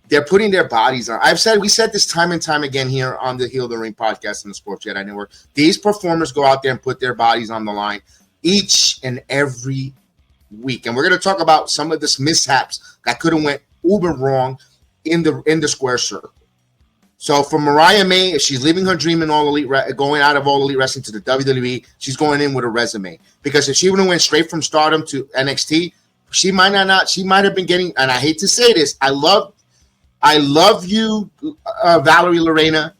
they're putting their bodies on. We said this time and time again here on the Heal the Ring podcast and the Sports Jedi Network. These performers go out there and put their bodies on the line each and every week. And we're going to talk about some of this mishaps that could have went uber wrong in the square circle. So for Mariah May, if she's living her dream in All Elite, going out of All Elite Wrestling to the WWE, she's going in with a resume. Because if she would have went straight from Stardom to NXT, she might have been getting, and I hate to say this, I love you, Valerie Lorena,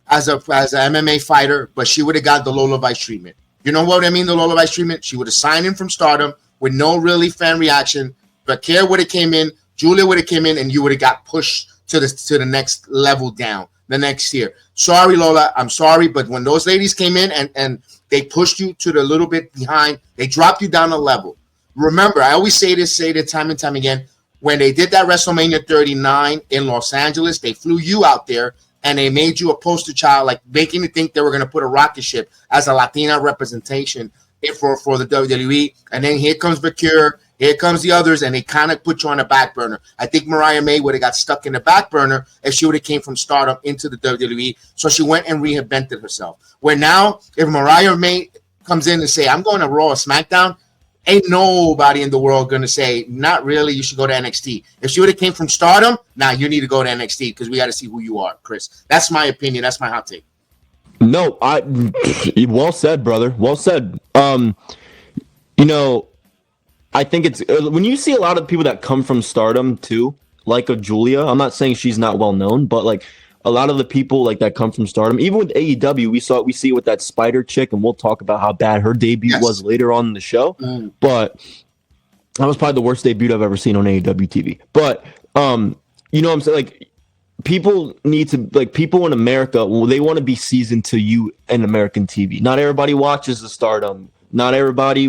as an MMA fighter, but she would have got the Lola Vice treatment. You know what I mean, the Lola Vice treatment? She would have signed in from Stardom with no really fan reaction. But Kier would have came in, Julia would have came in, and you would have got pushed to the next level down, the next tier. Sorry, Lola, I'm sorry, but when those ladies came in and they pushed you to the little bit behind, they dropped you down a level. Remember, I always say it time and time again, when they did that WrestleMania 39 in Los Angeles, they flew you out there and they made you a poster child, like making you think they were going to put a rocket ship as a Latina representation for the WWE. And then here comes Vakir, here comes the others, and they kind of put you on the back burner. I think Mariah May would have got stuck in the back burner if she would have came from Stardom into the WWE. So she went and reinvented herself. Where now, if Mariah May comes in and say, I'm going to Raw or SmackDown, ain't nobody in the world going to say, not really, you should go to NXT. If she would have came from Stardom, now you need to go to NXT because we got to see who you are, Chris. That's my opinion. That's my hot take. No, well said, brother. Well said. I think it's when you see a lot of people that come from Stardom too, like a Julia. I'm not saying she's not well known, but like a lot of the people like that come from Stardom, even with AEW, we see it with that Spider chick, and we'll talk about how bad her debut was later on in the show. But that was probably the worst debut I've ever seen on AEW TV. But you know what I'm saying? Like people need to people in America, well, they want to be seasoned to you in American TV. Not everybody watches the Stardom. Not everybody,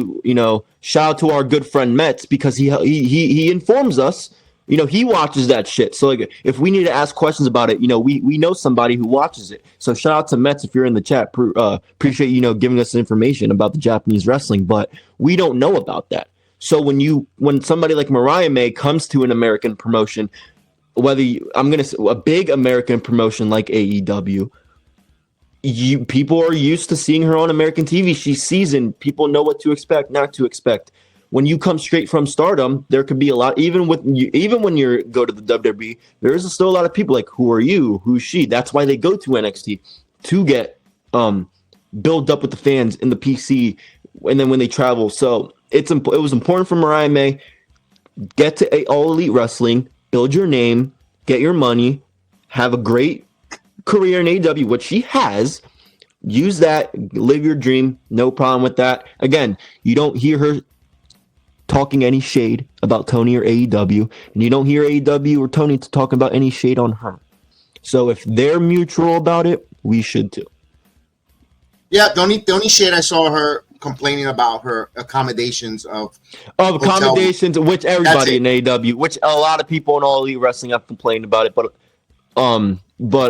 shout out to our good friend Metz because he informs us, he watches that shit. So like if we need to ask questions about it, we know somebody who watches it. So shout out to Metz if you're in the chat. Appreciate giving us information about the Japanese wrestling, but we don't know about that. So when somebody like Mariah May comes to an American promotion, a big American promotion like AEW, people are used to seeing her on American TV. She's seasoned. People know what to expect, not to expect. When you come straight from Stardom, there could be a lot. Even when you go to the WWE, there is still a lot of people like, who are you? Who's she? That's why they go to NXT to get build up with the fans in the PC, and then when they travel. So it was important for Mariah May. Get to All Elite Wrestling, build your name, get your money, have a great career in AEW, which she has. Use that, live your dream, no problem with that. Again, you don't hear her talking any shade about Tony or AEW, and you don't hear AEW or Tony talking about any shade on her. So if they're mutual about it, we should too. Yeah, the only shade I saw her complaining about her accommodations of accommodations, which everybody in AEW, which a lot of people in All Elite Wrestling have complained about it, but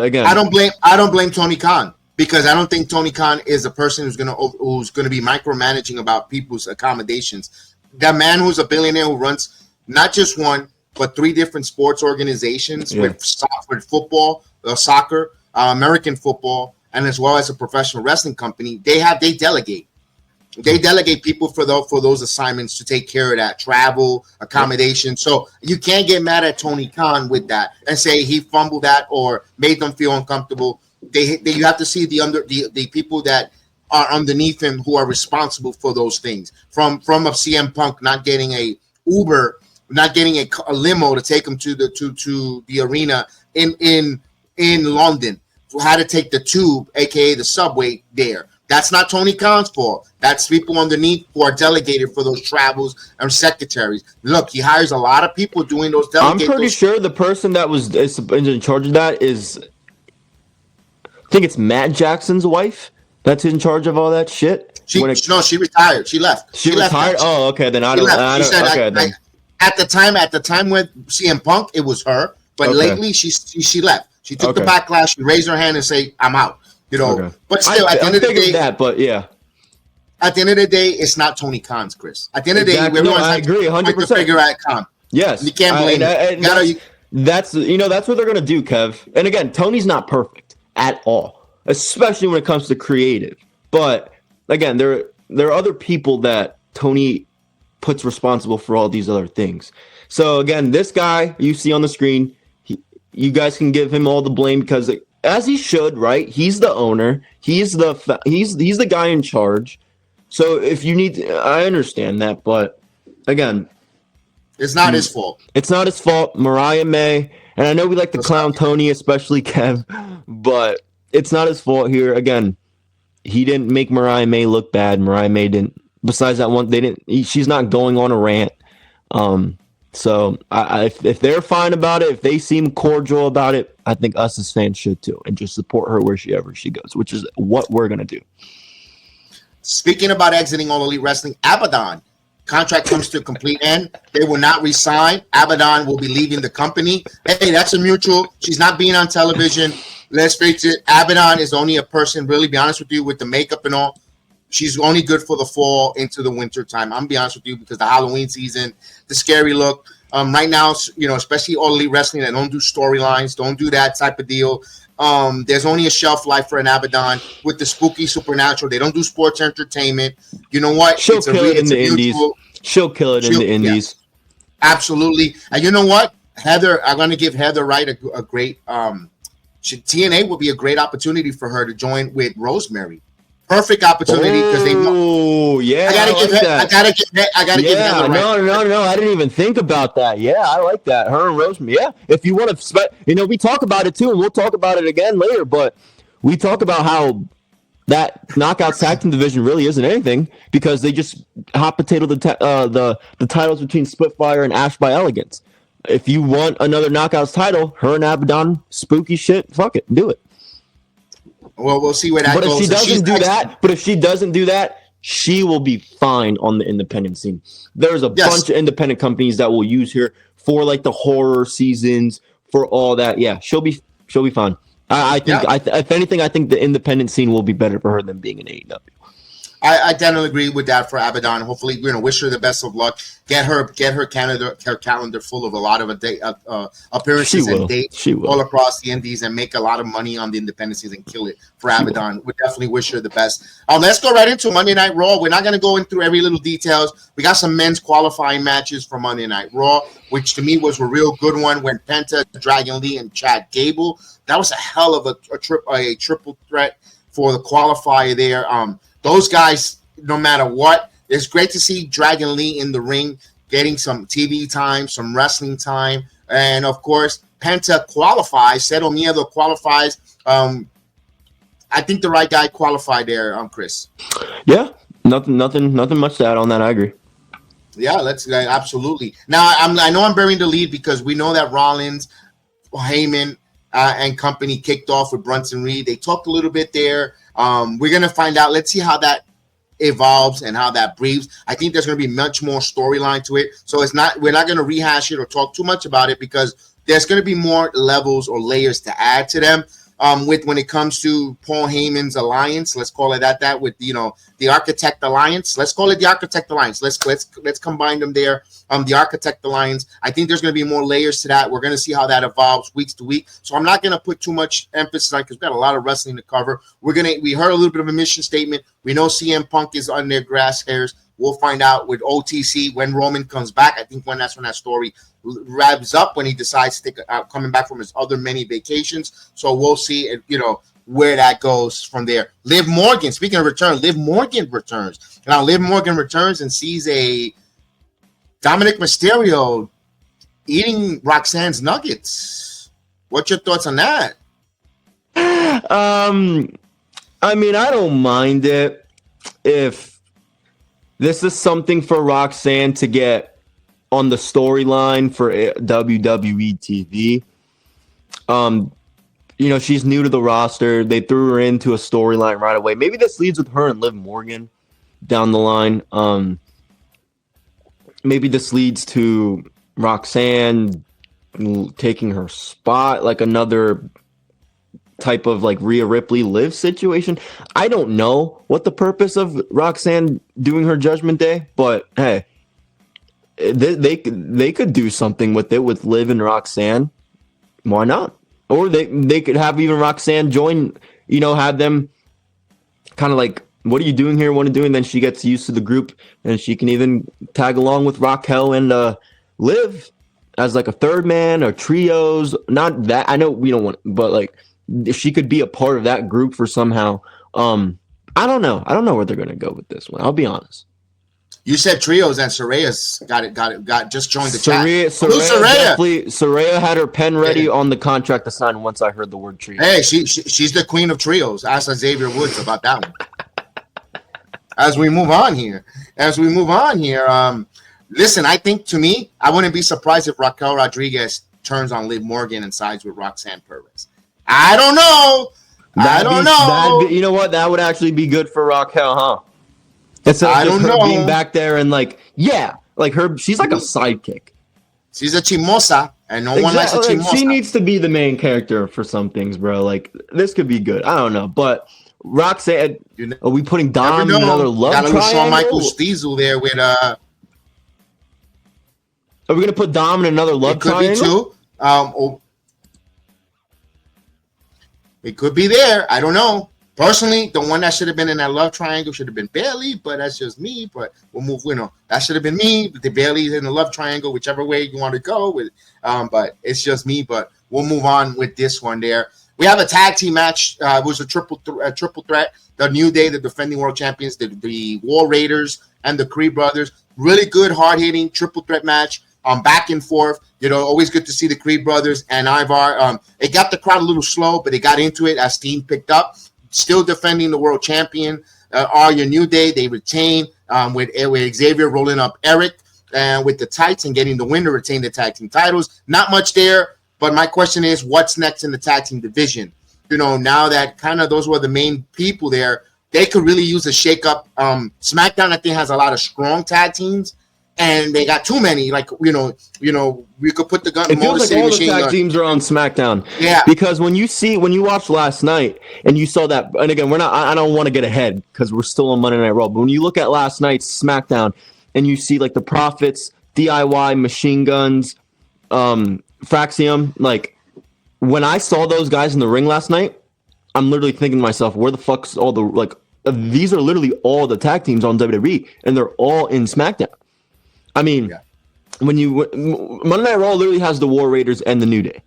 again, I don't blame Tony Khan because I don't think Tony Khan is a person who's gonna be micromanaging about people's accommodations. That man who's a billionaire who runs not just one but 3 different sports organizations with football, soccer, American football, and as well as a professional wrestling company. They delegate. They delegate people for those assignments to take care of that travel, accommodation. So you can't get mad at Tony Khan with that and say he fumbled that or made them feel uncomfortable. You have to see the people that are underneath him who are responsible for those things. From a CM Punk not getting a Uber, not getting a limo to take him to the arena in London, who had to take the tube, aka the subway there. That's not Tony Khan's fault. That's people underneath who are delegated for those travels and secretaries. Look, he hires a lot of people doing those delegates. I'm pretty sure the person that is in charge of that is, I think it's Matt Jackson's wife that's in charge of all that shit. She retired. She left. She retired? Oh, okay. Then I don't. At the time with CM Punk, it was her. But lately, she left. She took the backlash. She raised her hand and say, "I'm out." But still, at the end of the day, at the end of the day, it's not Tony Khan's, Chris. At the end of the day, I agree, 100%. Figure out Khan. Yes, you can't blame it. That's that's what they're gonna do, Kev. And again, Tony's not perfect at all, especially when it comes to creative. But again, there are other people that Tony puts responsible for all these other things. So again, this guy you see on the screen, you guys can give him all the blame because as he should, right? He's the owner. He's the guy in charge. So if you need, I understand that, but again, it's not his fault. It's not his fault. Mariah May, and I know we like to clown Tony, especially Kev, but it's not his fault here. Again, he didn't make Mariah May look bad. Mariah May didn't. Besides that one, she's not going on a rant. So if they're fine about it, if they seem cordial about it, I think us as fans should too, and just support her wherever she goes, which is what we're gonna do. Speaking about exiting All Elite Wrestling, Abaddon contract comes to a complete end. They will not resign. Abaddon will be leaving the company. Hey, that's a mutual. She's not being on television. Let's face it, Abaddon is only a person, really be honest with you, with the makeup and all. She's only good for the fall into the winter time. I'm gonna be honest with you because the Halloween season, the scary look. Right now, especially All Elite Wrestling, they don't do storylines, don't do that type of deal. There's only a shelf life for an Abaddon with the spooky supernatural. They don't do sports entertainment. You know what? She'll kill it in the indies. She'll kill it in the indies. Yeah, absolutely. And you know what? Heather, I'm going to give Heather Wright a great TNA would be a great opportunity for her to join with Rosemary. Perfect opportunity because they know. Oh yeah, I gotta give Heather Wright. No, I didn't even think about that. Yeah, I like that. Her and Rosemary. Yeah, if you want to, we talk about it too, and we'll talk about it again later. But we talk about how that knockout tag team division really isn't anything because they just hot potato the titles between Spitfire and Ash by Elegance. If you want another knockouts title, her and Abaddon, spooky shit, fuck it, do it. Well, we'll see where that goes. But if she doesn't do that, she will be fine on the independent scene. There's a bunch of independent companies that will use her for like the horror seasons, for all that. Yeah, she'll be fine. I think if anything, I think the independent scene will be better for her than being in AEW. I definitely agree with that for Abaddon. Hopefully, wish her the best of luck. Get her calendar full of a lot of appearances and dates all across the indies, and make a lot of money on the independent season and kill it for Abaddon. We definitely wish her the best. Let's go right into Monday Night Raw. We're not going to go into every little details. We got some men's qualifying matches for Monday Night Raw, which to me was a real good one when Penta, Dragon Lee, and Chad Gable. That was a hell of a triple threat for the qualifier there. Those guys, no matter what, it's great to see Dragon Lee in the ring, getting some TV time, some wrestling time, and of course, Penta qualifies. Cero Miedo qualifies. I think the right guy qualified there, Chris. Yeah, nothing much to add on that. I agree. Yeah, absolutely. Now, I know I'm burying the lead because we know that Rollins, Heyman, and company kicked off with Bronson Reed. They talked a little bit there. We're going to find out. Let's see how that evolves and how that breathes. I think there's going to be much more storyline to it. So we're not going to rehash it or talk too much about it because there's going to be more levels or layers to add to them. When it comes to Paul Heyman's alliance, let's call it that with the Architect Alliance. Let's call it the Architect Alliance. Let's combine them there. The Architect Alliance. I think there's going to be more layers to that. We're going to see how that evolves weeks to week. So I'm not going to put too much emphasis on it because we've got a lot of wrestling to cover. We heard a little bit of a mission statement. We know CM Punk is on their grass hairs. We'll find out with OTC when Roman comes back. I think that's when that story wraps up, when he decides to coming back from his other many vacations. So we'll see, where that goes from there. Liv Morgan, speaking of return, Liv Morgan returns. Now, Liv Morgan returns and sees a Dominic Mysterio eating Roxanne's nuggets. What's your thoughts on that? I mean, I don't mind it if this is something for Roxanne to get on the storyline for WWE TV. She's new to the roster. They threw her into a storyline right away. Maybe this leads with her and Liv Morgan down the line. Maybe this leads to Roxanne taking her spot, like another type of like Rhea Ripley Liv situation. I don't know what the purpose of Roxanne doing her Judgment Day, but hey, they could do something with it with Liv and Roxanne. Why not? Or they could have even Roxanne join, have them kind of like, what are you doing here? What are you doing? Then she gets used to the group and she can even tag along with Raquel and Liv as like a third man or trios. Not that, I know we don't want, but like if she could be a part of that group for somehow. I don't know. I don't know where they're going to go with this one. I'll be honest. You said trios and Soraya's got just joined the chat. Saraya had her pen ready on the contract to sign once I heard the word trio. Hey, she's the queen of trios. Ask Xavier Woods about that one. As we move on here, listen, I think to me, I wouldn't be surprised if Raquel Rodriguez turns on Liv Morgan and sides with Roxanne Perez. I don't know. You know what? That would actually be good for Raquel, huh? Instead of just her being back there and like her, she's like a sidekick. She's a chimosa, and no one likes a chimosa. She needs to be the main character for some things, bro. Like this could be good. I don't know, but Roxanne, are we putting Dom in another love triangle? Got a Shawn Michaels Diesel there with Are we gonna put Dom in another love triangle? Could be too. It could be there. I don't know. Personally, the one that should have been in that love triangle should have been Bayley, but that's just me. But we'll move. That should have been me. The Bayley's in the love triangle, whichever way you want to go with. But it's just me. But we'll move on with this one. There, we have a tag team match. It was a triple threat. The New Day, the defending world champions, the War Raiders, and the Creed brothers. Really good, hard hitting triple threat match. Back and forth. Always good to see the Creed brothers and Ivar. It got the crowd a little slow, but they got into it as steam picked up. Still defending the world champion are your New Day. They retain with Xavier rolling up Eric and with the tights and getting the win to retain the tag team titles. Not much there, but my question is, what's next in the tag team division? Now that kind of those were the main people there, they could really use a shakeup. SmackDown, I think, has a lot of strong tag teams. And they got too many. Like, we could put the gun. It feels like all the tag teams are on SmackDown. Yeah. Because when you watched last night and you saw that, and again, I don't want to get ahead because we're still on Monday Night Raw. But when you look at last night's SmackDown and you see like the Profits, DIY, Machine Guns, Fraxium, like when I saw those guys in the ring last night, I'm literally thinking to myself, where the fuck's all the these are literally all the tag teams on WWE, and they're all in SmackDown. I mean, when Monday Night Raw literally has the War Raiders and the New Day.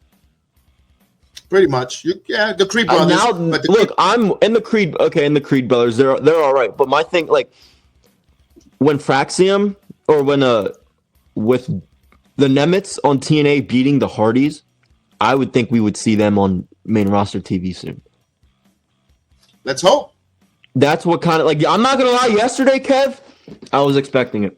Pretty much, the Creed brothers. I'm in the Creed. Okay, in the Creed brothers, they're all right. But my thing, like, when Fraxium or when with the Nemets on TNA beating the Hardys, I would think we would see them on main roster TV soon. Let's hope. That's what kind of like. I'm not gonna lie. Yesterday, Kev, I was expecting it.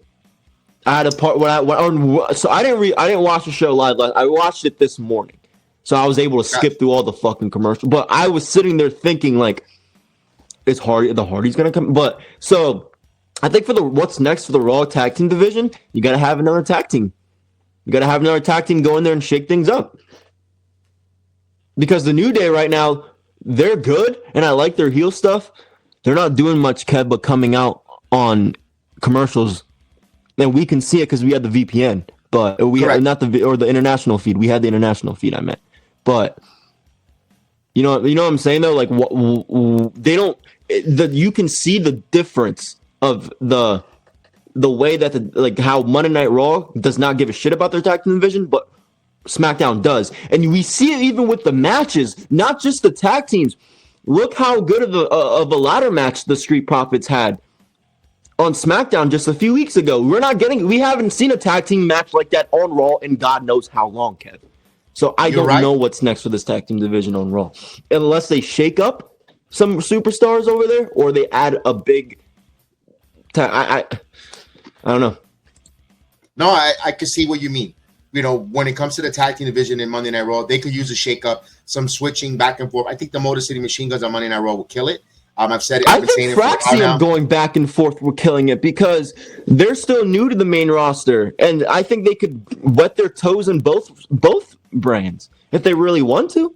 I had a part when I didn't watch the show live. I watched it this morning, so I was able to skip through all the fucking commercials. But I was sitting there thinking like, "Is the Hardy's gonna come?" But so I think for what's next for the Raw tag team division, you gotta have another tag team. You gotta have another tag team go in there and shake things up. Because the New Day right now, they're good, and I like their heel stuff. They're not doing much, Kev, but coming out on commercials. And we can see it because we had the VPN, but we had not the international feed. We had the international feed. I meant, but you know what I'm saying though. Like they don't. You can see the difference of the way that how Monday Night Raw does not give a shit about their tag team division, but SmackDown does, and we see it even with the matches, not just the tag teams. Look how good of a ladder match the Street Profits had on SmackDown just a few weeks ago. We haven't seen a tag team match like that on Raw in God knows how long, Kev. So I don't know what's next for this tag team division on Raw. Unless they shake up some superstars over there or they add a big I don't know. No, I can see what you mean. When it comes to the tag team division in Monday Night Raw, they could use a shake up, some switching back and forth. I think the Motor City Machine Guns on Monday Night Raw will kill it. I've said it. I think Fraxium going back and forth were killing it because they're still new to the main roster, and I think they could wet their toes in both brands if they really want to.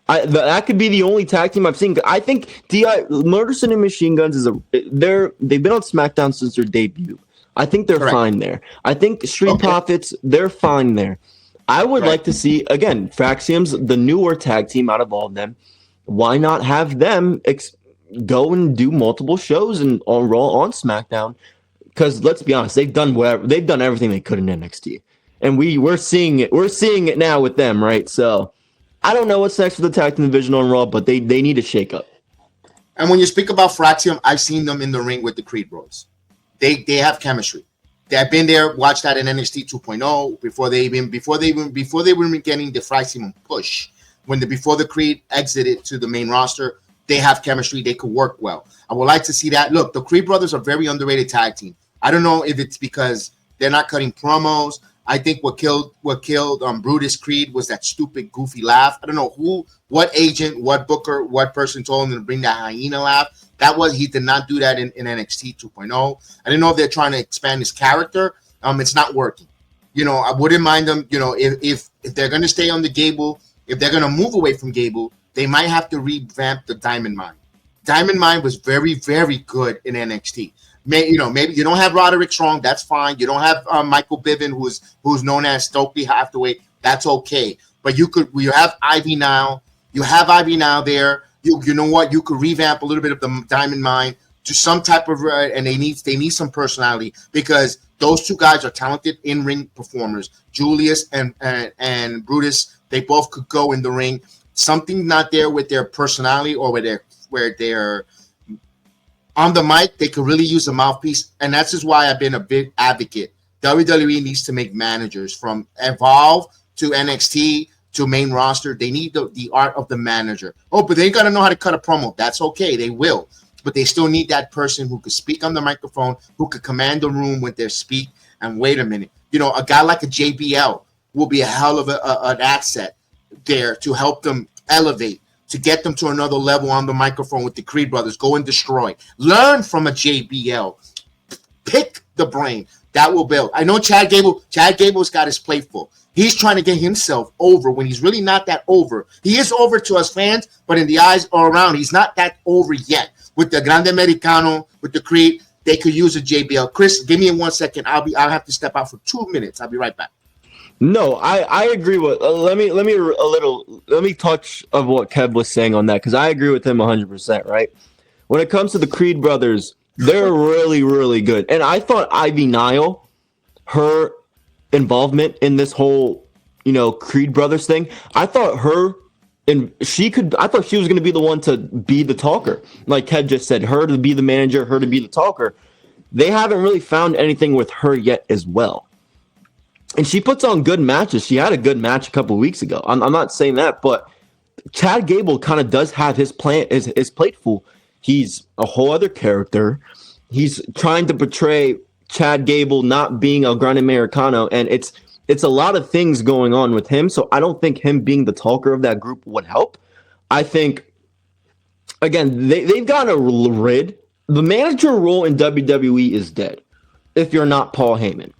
That could be the only tag team I've seen. I think Motor City Machine Guns they've been on SmackDown since their debut. I think they're fine there. I think Street Profits, they're fine there. I would Right. like to see, again, Fraxium's the newer tag team out of all of them. Why not have them go and do multiple shows and on Raw, on SmackDown? Because let's be honest, they've done everything they could in NXT, and we're seeing it. We're seeing it now with them, right? So I don't know what's next for the tag team division on Raw, but they need a shakeup. And when you speak about Fraxium, I've seen them in the ring with the Creed Bros. They have chemistry. They've been there, watched that in NXT 2.0 before they were getting the Fraxium push. Before the Creed exited to the main roster, they have chemistry. They could work well. I would like to see that. Look, the Creed brothers are a very underrated tag team. I don't know if it's because they're not cutting promos. I think what killed Brutus Creed was that stupid, goofy laugh. I don't know what agent, what booker, what person told him to bring that hyena laugh. He did not do that in NXT 2.0. I didn't know if they're trying to expand his character. It's not working. I wouldn't mind them. If they're going to stay on the Gable, if they're going to move away from Gable, they might have to revamp the Diamond Mine. Diamond Mine was very, very good in NXT. Maybe you don't have Roderick Strong. That's fine. You don't have Michael Bivin, who's known as Stokely Hathaway. That's okay. But you have Ivy now. You have Ivy now there. You know what? You could revamp a little bit of the Diamond Mine to some type of and they need some personality, because those two guys are talented in-ring performers. Julius and Brutus, they both could go in the ring. Something not there with their personality or where they're on the mic. They could really use a mouthpiece, and that's just why I've been a big advocate. WWE needs to make managers from Evolve to NXT to main roster. They need the art of the manager. Oh, but they got to know how to cut a promo. That's okay. They will. But they still need that person who could speak on the microphone, who could command the room with their speak. And wait a minute. A guy like a JBL will be a hell of an asset there to help them elevate, to get them to another level on the microphone with the Creed brothers. Go and destroy. Learn from a JBL. Pick the brain. That will build. I know Chad Gable's got his plate full. He's trying to get himself over when he's really not that over. He is over to us fans, but in the eyes all around, he's not that over yet. With the Grande Americano, with the Creed, they could use a JBL. Chris, give me 1 second. I'll have to step out for 2 minutes. I'll be right back. No, I agree with. Let me touch of what Kev was saying on that, because I agree with him 100%. Right, when it comes to the Creed brothers, they're really, really good, and I thought Ivy Nile, her involvement in this whole Creed brothers thing, I thought I thought she was going to be the one to be the talker, like Kev just said, her to be the manager, her to be the talker. They haven't really found anything with her yet as well. And she puts on good matches. She had a good match a couple of weeks ago. I'm not saying that, but Chad Gable kind of does have his plate full. He's a whole other character. He's trying to portray Chad Gable not being a Grande Americano, and it's a lot of things going on with him. So I don't think him being the talker of that group would help. I think, again, they've gotten rid. The manager role in WWE is dead if you're not Paul Heyman.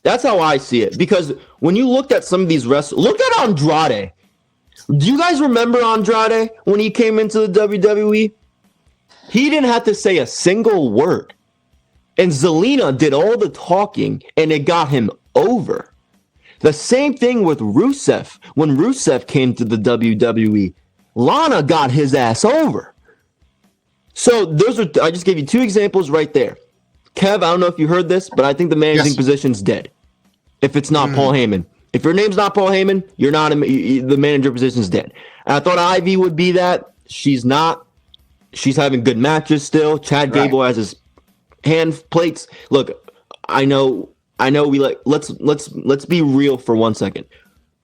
That's how I see it. Because when you looked at some of these wrestlers, look at Andrade. Do you guys remember Andrade when he came into the WWE? He didn't have to say a single word. And Zelina did all the talking, and it got him over. The same thing with Rusev. When Rusev came to the WWE, Lana got his ass over. So I just gave you two examples right there. Kev, I don't know if you heard this, but I think the managing position's dead. If it's not Paul Heyman. If your name's not Paul Heyman, you're not the manager position's dead. And I thought Ivy would be that. She's not. She's having good matches still. Chad Gable has his hand plates. Look, I know we let's be real for 1 second.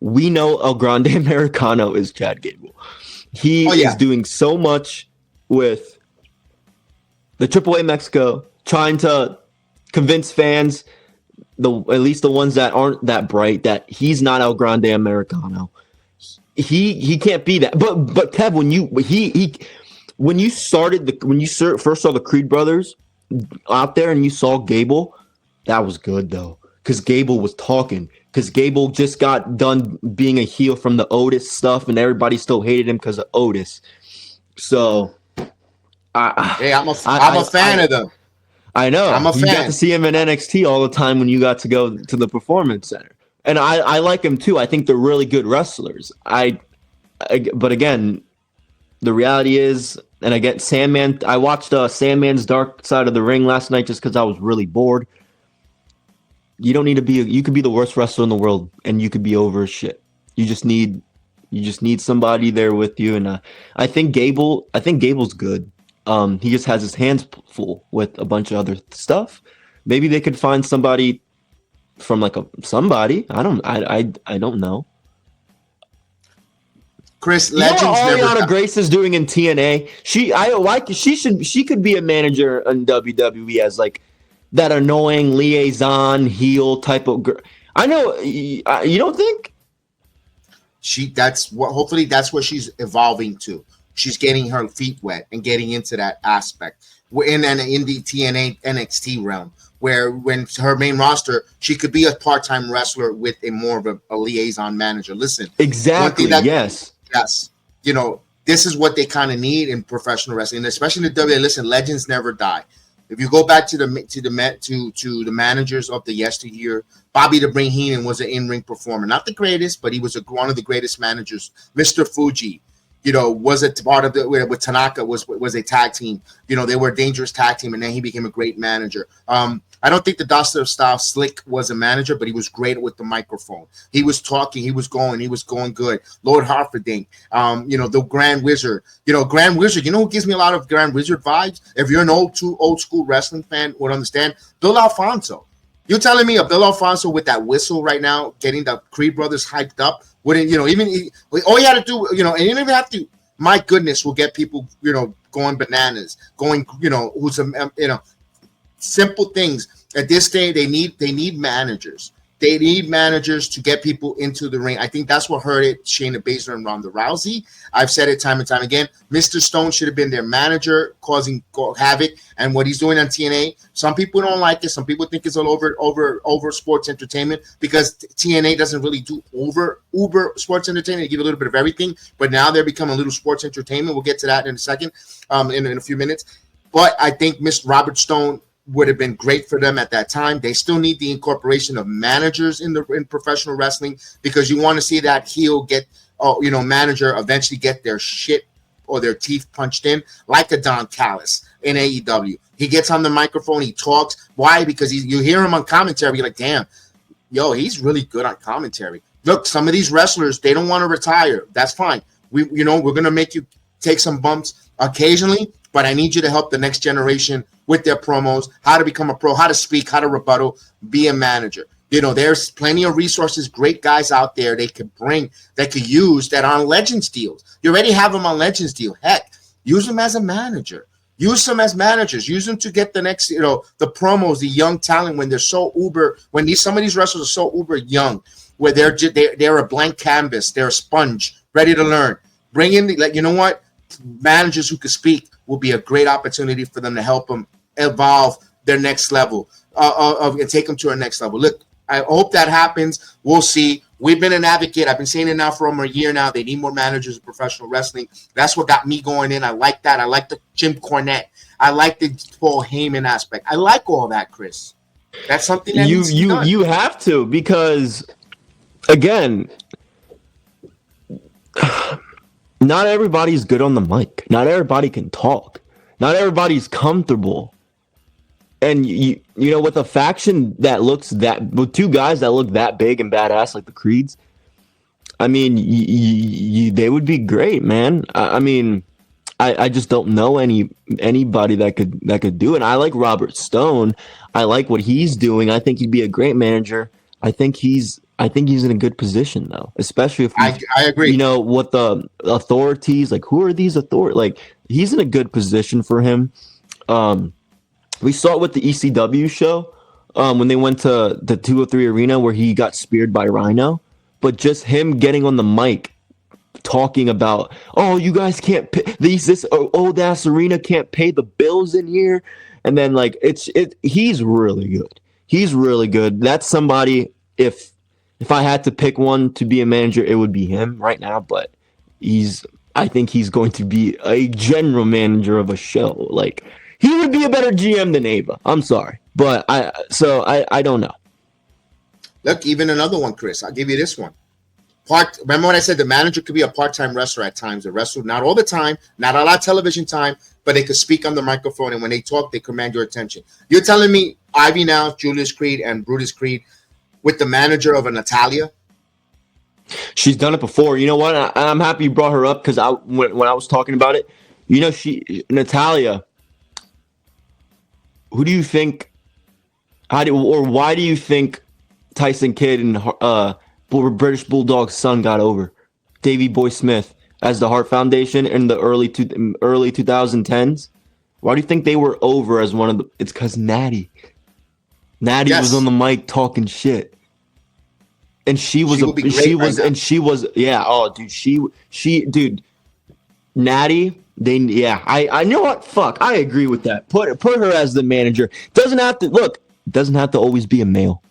We know El Grande Americano is Chad Gable. He is doing so much with the AAA Mexico, trying to convince fans, at least the ones that aren't that bright, that he's not El Grande Americano. He can't be that. But Kev, when you first saw the Creed brothers out there and you saw Gable, that was good though, because Gable was talking. Because Gable just got done being a heel from the Otis stuff, and everybody still hated him because of Otis. So, I'm a fan of them. I know. I'm a fan. You got to see him in NXT all the time when you got to go to the Performance Center. And I like them too. I think they're really good wrestlers. But again, the reality is, and I get Sandman. I watched Sandman's Dark Side of the Ring last night just because I was really bored. You don't need to be. You could be the worst wrestler in the world, and you could be over as shit. You just need somebody there with you. And I think Gable's good. He just has his hands full with a bunch of other stuff. Maybe they could find somebody from somebody. I don't know. Chris, You know Legends what never. Ariana Grace is doing in TNA? She could be a manager in WWE as like that annoying liaison heel type of girl. I know you don't think? Hopefully that's what she's evolving to. She's getting her feet wet and getting into that aspect. We're in the TNA NXT realm, where when her main roster, she could be a part-time wrestler with a more of a liaison manager. Listen, Exactly. Yes. yes, this is what they kind of need in professional wrestling, especially in the WWE. Listen, legends never die. If you go back to the managers of the yesteryear, Bobby the Brain Heenan was an in-ring performer, not the greatest, but he was one of the greatest managers. Mr. Fuji, was a part of with Tanaka was a tag team. They were a dangerous tag team, and then he became a great manager. I don't think the Dustin style Slick was a manager, but he was great with the microphone. He was talking, he was going good. Lord Harfording, the Grand Wizard. Grand Wizard, who gives me a lot of Grand Wizard vibes? If you're an old school wrestling fan would understand, Bill Alfonso. You're telling me a Bill Alfonso with that whistle right now, getting the Creed brothers hyped up, wouldn't, all you had to do, and you didn't even have to, my goodness, will get people, going bananas, going, simple things. At this day, they need managers. They need managers to get people into the ring. I think that's what hurt it, Shayna Baszler and Ronda Rousey. I've said it time and time again. Mr. Stone should have been their manager, causing havoc. And what he's doing on TNA, some people don't like it. Some people think it's all over sports entertainment, because TNA doesn't really do uber sports entertainment. They give a little bit of everything. But now they're becoming a little sports entertainment. We'll get to that in a second, in a few minutes. But I think Mr. Robert Stone would have been great for them at that time. They still need the incorporation of managers in professional wrestling, because you want to see that heel manager eventually get their shit or their teeth punched in, like a Don Callis in AEW. He gets on the microphone, he talks. Why? Because you hear him on commentary, you're like, damn, he's really good on commentary. Look, some of these wrestlers, they don't want to retire. That's fine. We're going to make you take some bumps occasionally, but I need you to help the next generation with their promos, how to become a pro, how to speak, how to rebuttal, be a manager. There's plenty of resources, great guys out there they could use that are on Legends deals. You already have them on Legends deal. Heck, use them as a manager. Use them as managers. Use them to get the next, the promos, the young talent when they're so some of these wrestlers are so uber young, where they're a blank canvas, they're a sponge, ready to learn. Bring in managers who can speak will be a great opportunity for them to help them evolve their next level, and take them to our next level. Look, I hope that happens. We'll see. We've been an advocate. I've been saying it now for over a year now. They need more managers in professional wrestling. That's what got me going in. I like that. I like the Jim Cornette. I like the Paul Heyman aspect. I like all that, Chris. That's something that you have to, because again, not everybody's good on the mic. Not everybody can talk. Not everybody's comfortable. And with a faction that looks with two guys that look that big and badass like the Creeds, I mean, they would be great, man. I just don't know anybody that could do it. I like Robert Stone. I like what he's doing. I think he'd be a great manager. I think he's in a good position though, especially if I agree. What the authorities, like, who are these authorities? Like, he's in a good position for him. We saw it with the ECW show when they went to the 203 Arena where he got speared by Rhino, but just him getting on the mic talking about, oh, you guys can't pay this old ass arena can't pay the bills in here, and then he's really good. He's really good. That's somebody. If I had to pick one to be a manager, it would be him right now. But I think he's going to be a general manager of a show. Like, he would be a better GM than Ava. I'm sorry, but I don't know. Look, even another one, Chris. I'll give you this one. Remember when I said the manager could be a part-time wrestler at times? A wrestler, not all the time, not a lot of television time, but they could speak on the microphone, and when they talk, they command your attention. You're telling me Ivy now, Julius Creed, and Brutus Creed with the manager of a Natalia? She's done it before. You know what? I'm happy you brought her up because when I was talking about it, you know, Natalia. Who do you think? Why do you think Tyson Kidd and British Bulldog's son got over Davey Boy Smith as the Hart Foundation in the early 2010s? Why do you think they were over as one of the? It's because Natty was on the mic talking shit. And she was yeah. Oh, dude, dude, Natty. I know what. Fuck, I agree with that. Put her as the manager. Doesn't have to always be a male.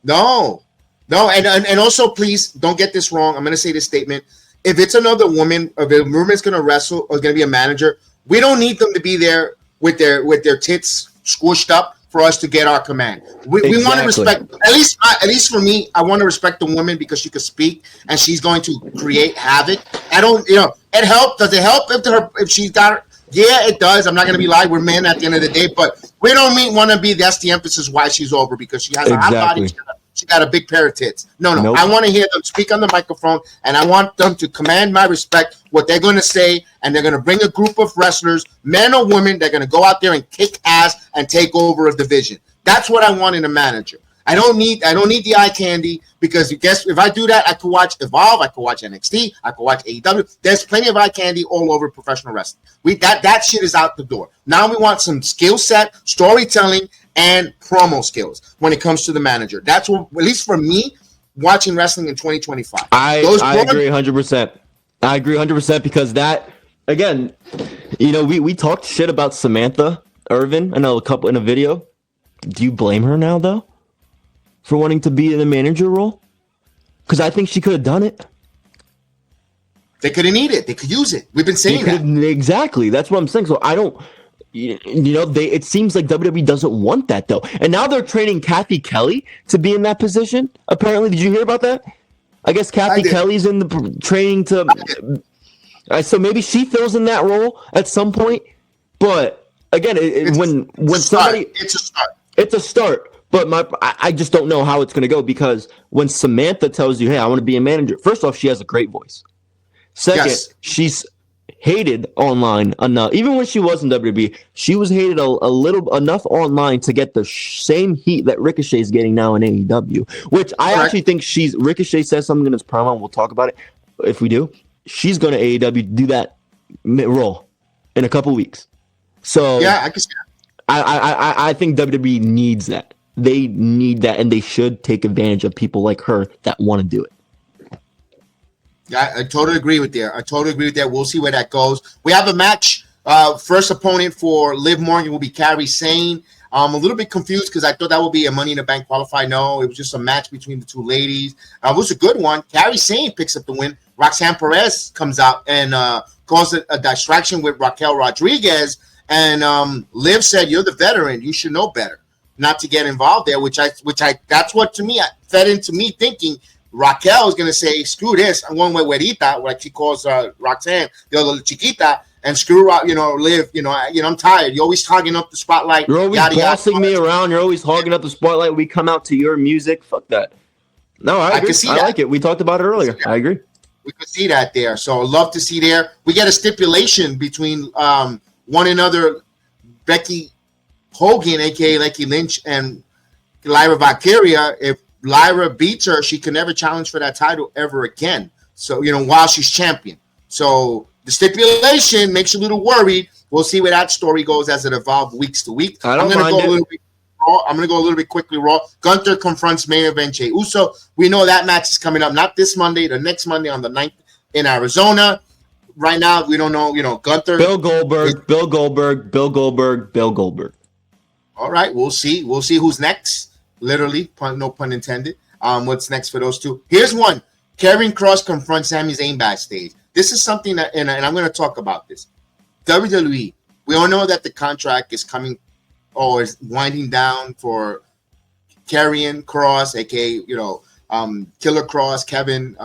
No, and also please don't get this wrong. I'm gonna say this statement. If it's another woman, if a woman's gonna wrestle or is gonna be a manager, we don't need them to be there with their tits squished up for us to get our command. We want to respect, at least for me, I want to respect the woman because she could speak and she's going to create havoc. It helped. Does it help if she's got her? Yeah, it does. I'm not going to be lying. We're men at the end of the day, but we don't want to be. That's the emphasis why she's over, because she has a hot body. She got a big pair of tits. No. Nope. I want to hear them speak on the microphone, and I want them to command my respect, what they're going to say, and they're going to bring a group of wrestlers, men or women, they're going to go out there and kick ass and take over a division. That's what I want in a manager. I don't need the eye candy, because if I do that, I could watch Evolve, I could watch NXT, I could watch AEW. There's plenty of eye candy all over professional wrestling. That shit is out the door. Now we want some skill set, storytelling, and promo skills when it comes to the manager. That's what, at least for me, watching wrestling in 2025. I agree 100%. I agree 100% because that, again, we talked shit about Samantha Irvin in a video. Do you blame her now, though, for wanting to be in the manager role? Because I think she could have done it. They could have needed it. They could use it. We've been saying that. Exactly. That's what I'm saying. So I don't... it seems like WWE doesn't want that, though. And now they're training Kathy Kelly to be in that position. Apparently, did you hear about that? I guess Kathy Kelly's in the training to... so maybe she fills in that role at some point. But again, when somebody... It's a start. It's a start. But I just don't know how it's going to go, because when Samantha tells you, hey, I want to be a manager, first off, she has a great voice. Second, she's hated online enough. Even when she was in WWE, she was hated a little enough online to get the same heat that Ricochet is getting now in AEW, which I actually think Ricochet says something in his promo, and we'll talk about it if we do. She's going to AEW do that role in a couple weeks. So yeah, I can see that. I think WWE needs that. They need that, and they should take advantage of people like her that want to do it. Yeah, I totally agree with that. We'll see where that goes. We have a match. First opponent for Liv Morgan will be Kairi Sane. I'm a little bit confused because I thought that would be a Money in the Bank qualifier. No, it was just a match between the two ladies. It was a good one. Kairi Sane picks up the win. Roxanne Perez comes out and causes a distraction with Raquel Rodriguez. And Liv said, "You're the veteran. You should know better not to get involved there." Which I that's what to me fed into me thinking Raquel is going to say, screw this, I'm going with Güerita, like she calls Roxanne, the other Chiquita, and screw out, Liv, I'm tired. You're always hogging up the spotlight. You're always bossing me around. You're always hogging up the spotlight. We come out to your music. Fuck that. No, I agree. I like it. We talked about it earlier. I agree. We could see that there. So I'd love to see there. We get a stipulation between one another, Becky Hogan, a.k.a. Becky Lynch, and Lyra Valkyria. If Lyra beats her, she can never challenge for that title ever again. So, while she's champion. So the stipulation makes you a little worried. We'll see where that story goes as it evolves weeks to week. I'm going to go a little bit raw. I'm going to go a little bit quickly raw. Gunther confronts main event Jey Uso. We know that match is coming up not this Monday, the next Monday on the 9th in Arizona. Right now, we don't know, Gunther. Bill Goldberg. All right, we'll see. We'll see who's next. Literally, no pun intended. What's next for those two? Here's one. Karrion Kross confronts Sami Zayn backstage. This is something that, and I'm going to talk about this. WWE, we all know that the contract is coming or is winding down for Karrion Kross, aka Killer Kross, Kevin.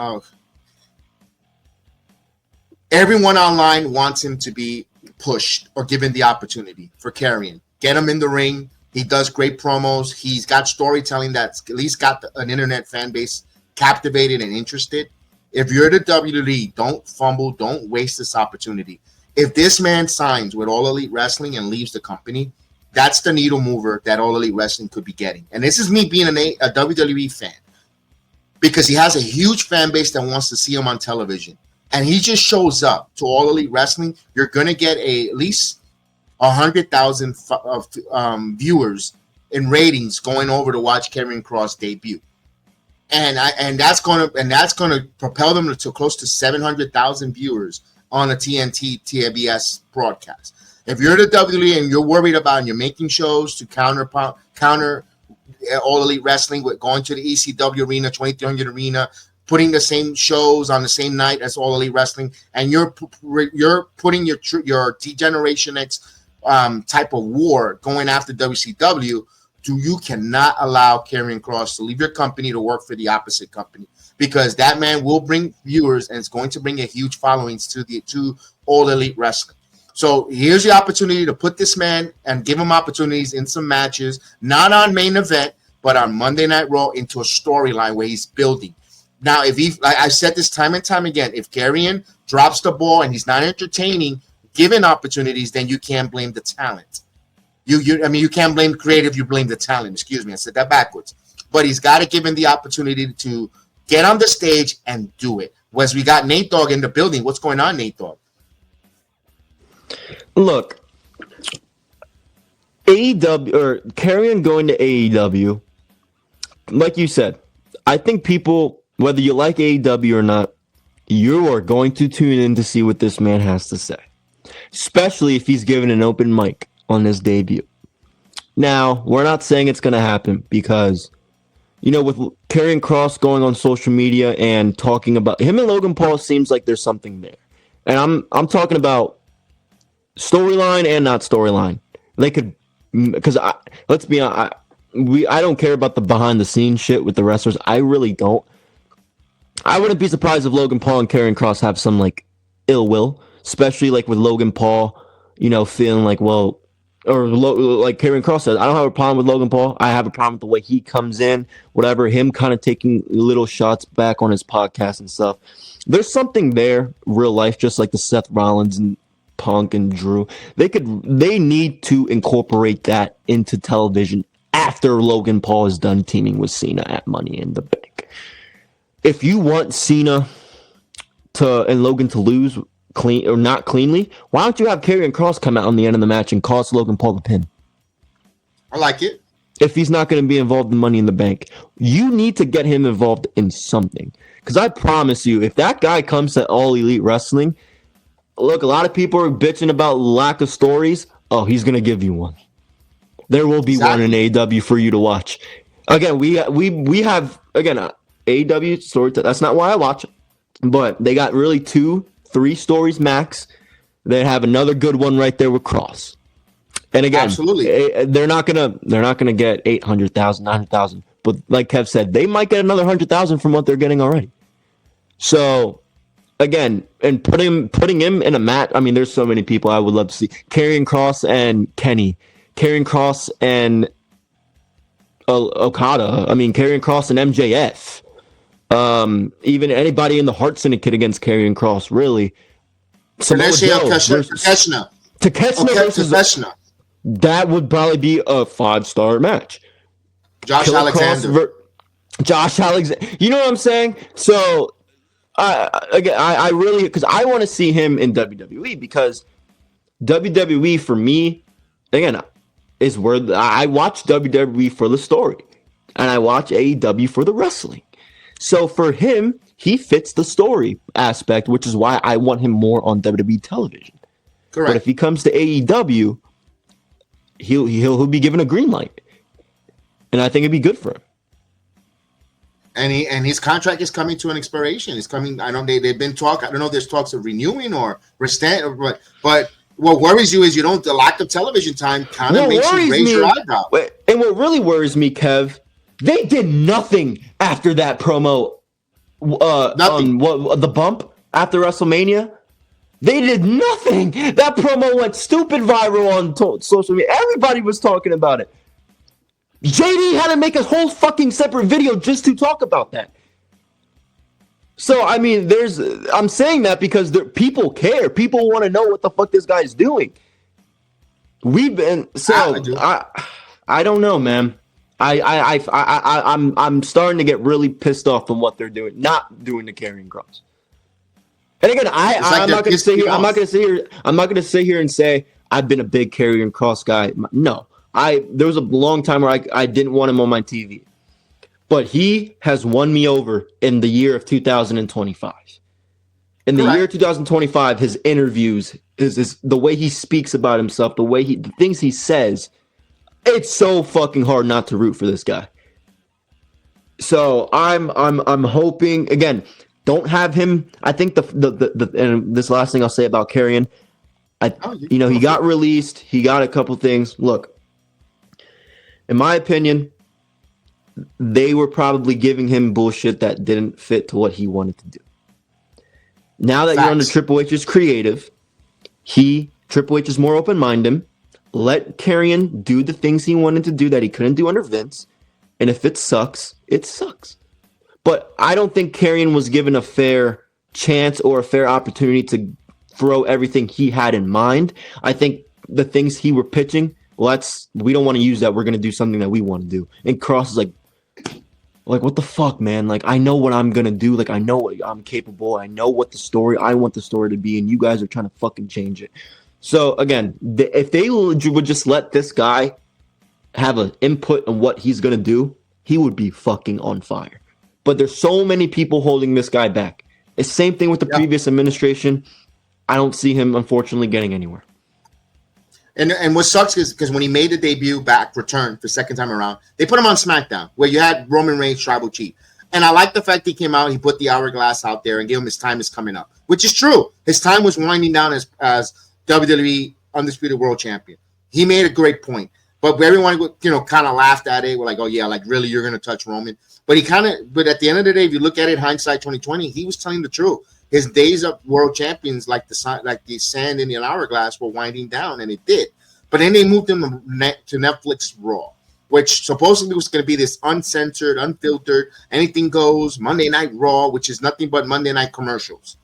Everyone online wants him to be pushed or given the opportunity for Karrion. Get him in the ring. He does great promos. He's got storytelling that's at least got an internet fan base captivated and interested. If you're the WWE, don't fumble. Don't waste this opportunity. If this man signs with All Elite Wrestling and leaves the company, that's the needle mover that All Elite Wrestling could be getting. And this is me being a WWE fan, because he has a huge fan base that wants to see him on television. And he just shows up to All Elite Wrestling, you're going to get at least 100,000 viewers in ratings going over to watch Karrion Kross debut. And that's going to propel them to close to 700,000 viewers on a TNT TBS broadcast. If you're the WWE and you're worried about and you're making shows to counter All Elite Wrestling with going to the ECW arena, 2300 arena, putting the same shows on the same night as All Elite Wrestling, and you're putting your D-Generation X type of war going after WCW, you cannot allow Karrion Kross to leave your company to work for the opposite company, because that man will bring viewers and it's going to bring a huge followings to All Elite Wrestling. So here's the opportunity to put this man and give him opportunities in some matches, not on main event, but on Monday Night Raw, into a storyline where he's building. Now, I said this time and time again, if Karrion drops the ball and he's not entertaining, given opportunities, then you can't blame the talent. You can't blame creative, you blame the talent. Excuse me, I said that backwards. But he's got to give him the opportunity to get on the stage and do it. Whereas we got Nate Dogg in the building. What's going on, Nate Dogg? Look, AEW or Karrion going to AEW, like you said, I think people, whether you like AEW or not, you are going to tune in to see what this man has to say, especially if he's given an open mic on his debut. Now, we're not saying it's going to happen because, with Karrion Kross going on social media and talking about him and Logan Paul, seems like there's something there. And I'm talking about storyline and not storyline. They could, because let's be honest, I don't care about the behind the scenes shit with the wrestlers. I really don't. I wouldn't be surprised if Logan Paul and Karrion Kross have some ill will, especially with Logan Paul, feeling like, well, or like Karrion Kross said, I don't have a problem with Logan Paul. I have a problem with the way he comes in, whatever, him kind of taking little shots back on his podcast and stuff. There's something there, real life, just like the Seth Rollins and Punk and Drew. They need to incorporate that into television after Logan Paul is done teaming with Cena at Money in the Bank. If you want Cena and Logan to lose clean or not cleanly, why don't you have Karrion Kross come out on the end of the match and cost Logan Paul the pin? I like it. If he's not going to be involved in Money in the Bank, you need to get him involved in something. Because I promise you, if that guy comes to All Elite Wrestling, look, a lot of people are bitching about lack of stories. Oh, he's going to give you one. There will be one in AEW for you to watch. Again, we have AEW story. That's not why I watch it, but they got really 2-3 stories max. They have another good one right there with Kross. And again, absolutely, they're not gonna get 800,000, 900,000. But like Kev said, they might get another 100,000 from what they're getting already. So again, and putting him in a match. I mean, there's so many people I would love to see. Karrion Kross and Kenny. Karrion Kross and Okada. I mean, Karrion Kross and MJF. Even anybody in the Hart Syndicate against Karrion Kross, really. Takeshita versus that would probably be a 5-star match. Josh Alexander. You know what I'm saying? So, I really, because I want to see him in WWE, because WWE for me, again, is where I watch WWE for the story, and I watch AEW for the wrestling. So for him, he fits the story aspect, which is why I want him more on WWE television. Correct. But if he comes to AEW, he'll be given a green light, and I think it'd be good for him. And his contract is coming to an expiration. It's coming. I know they've been talk. I don't know if there's talks of renewing or but what worries you is the lack of television time kind of makes you raise your eyebrow. And what really worries me, Kev, They did nothing after that promo. Nothing. The bump after WrestleMania. They did nothing. That promo went stupid viral on social media. Everybody was talking about it. JD had to make a whole fucking separate video just to talk about that. So, I mean, I'm saying that because people care. People want to know what the fuck this guy's doing. I don't know, man. I'm starting to get really pissed off from what they're doing, not doing the Karrion Kross. And again, I'm not going to sit here. I'm not going to sit here and say I've been a big Karrion Kross guy. No, there was a long time where I didn't want him on my TV, but he has won me over in the year of 2025. In the year 2025, his interviews, the way he speaks about himself, the things he says, it's so fucking hard not to root for this guy. So I'm hoping again. Don't have him. I think the and this last thing I'll say about Karrion, he got released. He got a couple things. Look, in my opinion, they were probably giving him bullshit that didn't fit to what he wanted to do. Now that you're under Triple H's creative, Triple H is more open-minded. Let Karrion do the things he wanted to do that he couldn't do under Vince. And if it sucks, it sucks. But I don't think Karrion was given a fair chance or a fair opportunity to throw everything he had in mind. I think the things he were pitching, we don't want to use that. We're going to do something that we want to do. And Kross is like, what the fuck, man? Like, I know what I'm going to do. Like, I know what I'm capable. I know what I want the story to be. And you guys are trying to fucking change it. So, again, if they would just let this guy have an input on what he's going to do, he would be fucking on fire. But there's so many people holding this guy back. It's the same thing with the previous administration. I don't see him, unfortunately, getting anywhere. And what sucks is because when he made the debut return for second time around, they put him on SmackDown where you had Roman Reigns Tribal Chief. And I like the fact he came out, he put the hourglass out there and gave him his time is coming up, which is true. His time was winding down as WWE Undisputed World Champion. He made a great point. But everyone, kind of laughed at it. We're like, oh, yeah, like, really, you're going to touch Roman? But but at the end of the day, if you look at it, hindsight 2020, he was telling the truth. His days of world champions, like the sand in the hourglass, were winding down, and it did. But then they moved him to Netflix Raw, which supposedly was going to be this uncensored, unfiltered, anything goes, Monday Night Raw, which is nothing but Monday night commercials.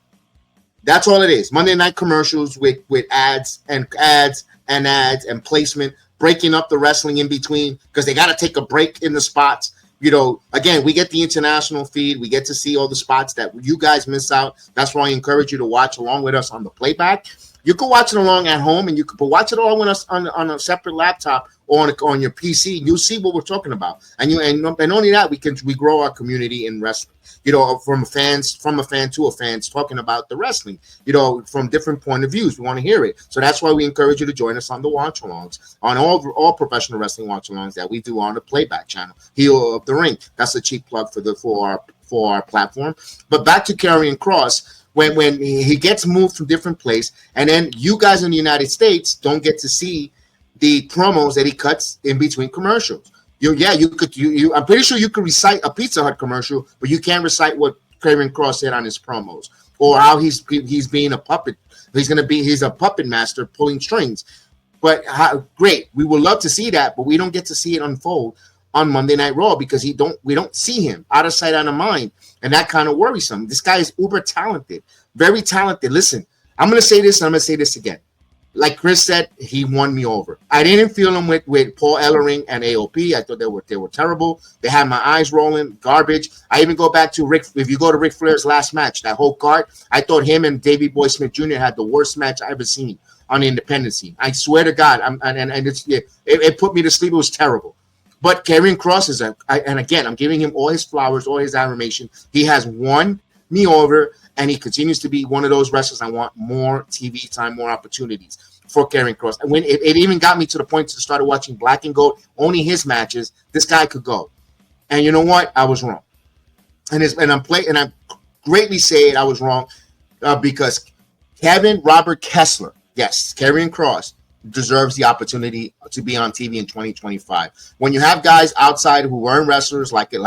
That's all it is. Monday night commercials with ads and placement, breaking up the wrestling in between because they got to take a break in the spots. Again, we get the international feed. We get to see all the spots that you guys miss out. That's why I encourage you to watch along with us on the playback. You can watch it along at home, and you can watch it along with us on a separate laptop or on your PC. You'll see what we're talking about, and only that we grow our community in wrestling. From a fan to a fans talking about the wrestling. From different point of views. We want to hear it, so that's why we encourage you to join us on the watch alongs, on all professional wrestling watch alongs that we do on the playback channel. Heel of the Ring. That's a cheap plug for our platform. But back to Karrion Kross. When he gets moved to different place, and then you guys in the United States don't get to see the promos that he cuts in between commercials. I'm pretty sure you could recite a Pizza Hut commercial, but you can't recite what Karrion Kross said on his promos or how he's being a puppet. He's a puppet master pulling strings. But great, we would love to see that, but we don't get to see it unfold on Monday Night Raw because we don't see him out of sight, out of mind. And that kind of worrisome. This guy is uber talented, very talented. Listen, I'm going to say this and I'm going to say this again. Like Chris said, he won me over. I didn't feel him with Paul Ellering and AOP. I thought they were terrible. They had my eyes rolling, garbage. I even go back to if you go to Ric Flair's last match, that whole card, I thought him and Davey Boy Smith Jr. had the worst match I ever seen on the independent scene. I swear to God, it put me to sleep. It was terrible. But Karrion Kross and again, I'm giving him all his flowers, all his admiration. He has won me over, and he continues to be one of those wrestlers. I want more TV time, more opportunities for Karrion Kross. And when it even got me to the point to start watching Black and Gold, only his matches, this guy could go. And you know what? I was wrong. And I greatly say it, I was wrong because Kevin Robert Kessler, yes, Karrion Kross, deserves the opportunity to be on TV in 2025. When you have guys outside who weren't wrestlers like a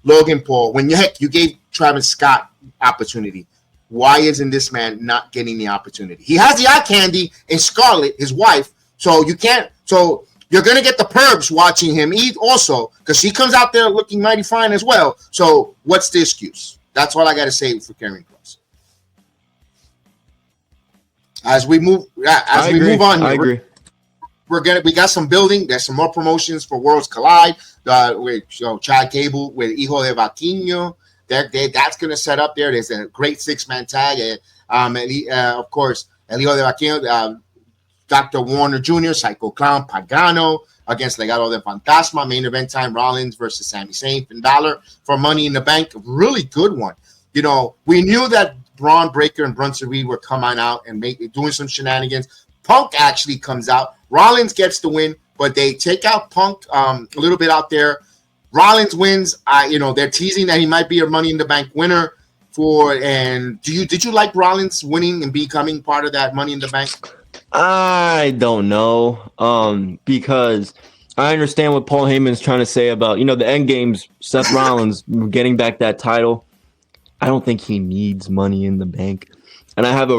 Logan Paul, when you gave Travis Scott opportunity, why isn't this man not getting the opportunity? He has the eye candy in Scarlett, his wife, so you can't. So you're gonna get the pervs watching him eat also, because she comes out there looking mighty fine as well. So what's the excuse? That's all I got to say for Karrion Kross. As we move on here, I agree. We got some building. There's some more promotions for Worlds Collide with Chad Gable with Hijo de Vaquinho. That's going to set up there. There's a great 6-man tag. Of course, El Hijo de Vaquinho, Dr. Warner Jr., Psycho Clown, Pagano against Legado del Fantasma. Main event time, Rollins versus Sami Zayn, Finn Balor for Money in the Bank. A really good one. You know, we knew that Braun Breaker and Bronson Reed were coming out and doing some shenanigans. Punk actually comes out. Rollins gets the win, but they take out Punk a little bit out there. Rollins wins. They're teasing that he might be a Money in the Bank winner. Did you like Rollins winning and becoming part of that Money in the Bank? I don't know, because I understand what Paul Heyman's trying to say about, the end game's Seth Rollins getting back that title. I don't think he needs Money in the Bank. And I have a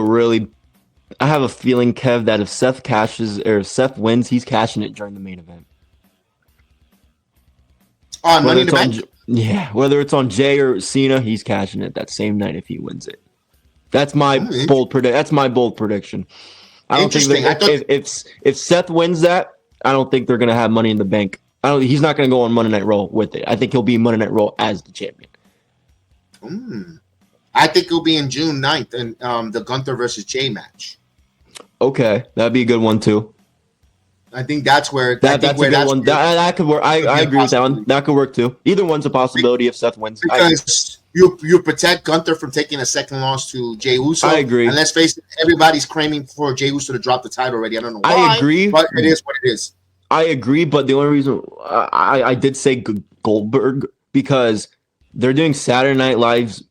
feeling, Kev, that if Seth wins, he's cashing it during the main event. On Money in the Bank? Yeah, whether it's on Jay or Cena, he's cashing it that same night if he wins it. That's my bold prediction. I don't think if Seth wins that, I don't think they're gonna have Money in the Bank. He's not gonna go on Monday Night Raw with it. I think he'll be Monday Night Raw as the champion. I think it'll be in June 9th in the Gunther versus Jay match. Okay, that'd be a good one too. I think that's where that's a good one. That could work. I agree with that one. That could work too. Either one's a possibility if Seth wins. Because you protect Gunther from taking a second loss to Jey Uso. I agree. And let's face it, everybody's claiming for Jey Uso to drop the title already. I don't know why. I agree. But it is what it is. I agree, but the only reason I did say Goldberg because they're doing Saturday Night's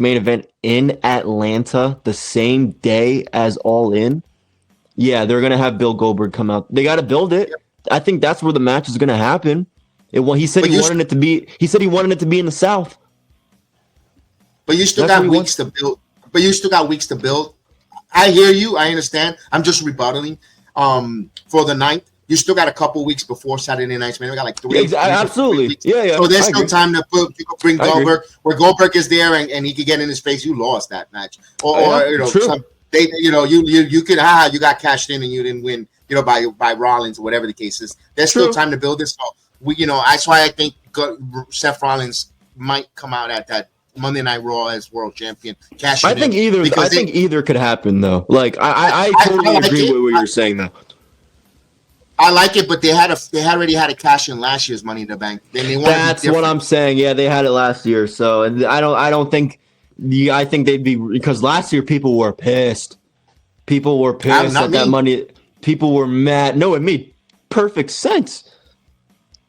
main event in Atlanta the same day as All In. Yeah, they're gonna have Bill Goldberg come out. They got to build it. Yep. I think that's where the match is gonna happen. He said he wanted it to be. He said he wanted it to be in the South. But you still got weeks to build. I hear you. I understand. I'm just rebuttaling. For the 9th, you still got a couple weeks before Saturday Night's main. We got like 3 weeks. Absolutely. Yeah. So there's still time to bring Goldberg. Where Goldberg is there and he could get in his face. You lost that match, true. You got cashed in and you didn't win, by Rollins or whatever the case is. There's still time to build this. So that's why I think Seth Rollins might come out at that Monday Night Raw as world champion. I think either could happen though. Like I totally agree with what you're saying though. I like it, but they already had a cash in last year's Money in the Bank. That's what I'm saying. Yeah, they had it last year. So I don't think. I think they'd be because last year people were pissed. People were pissed at that money. People were mad. No, it made perfect sense.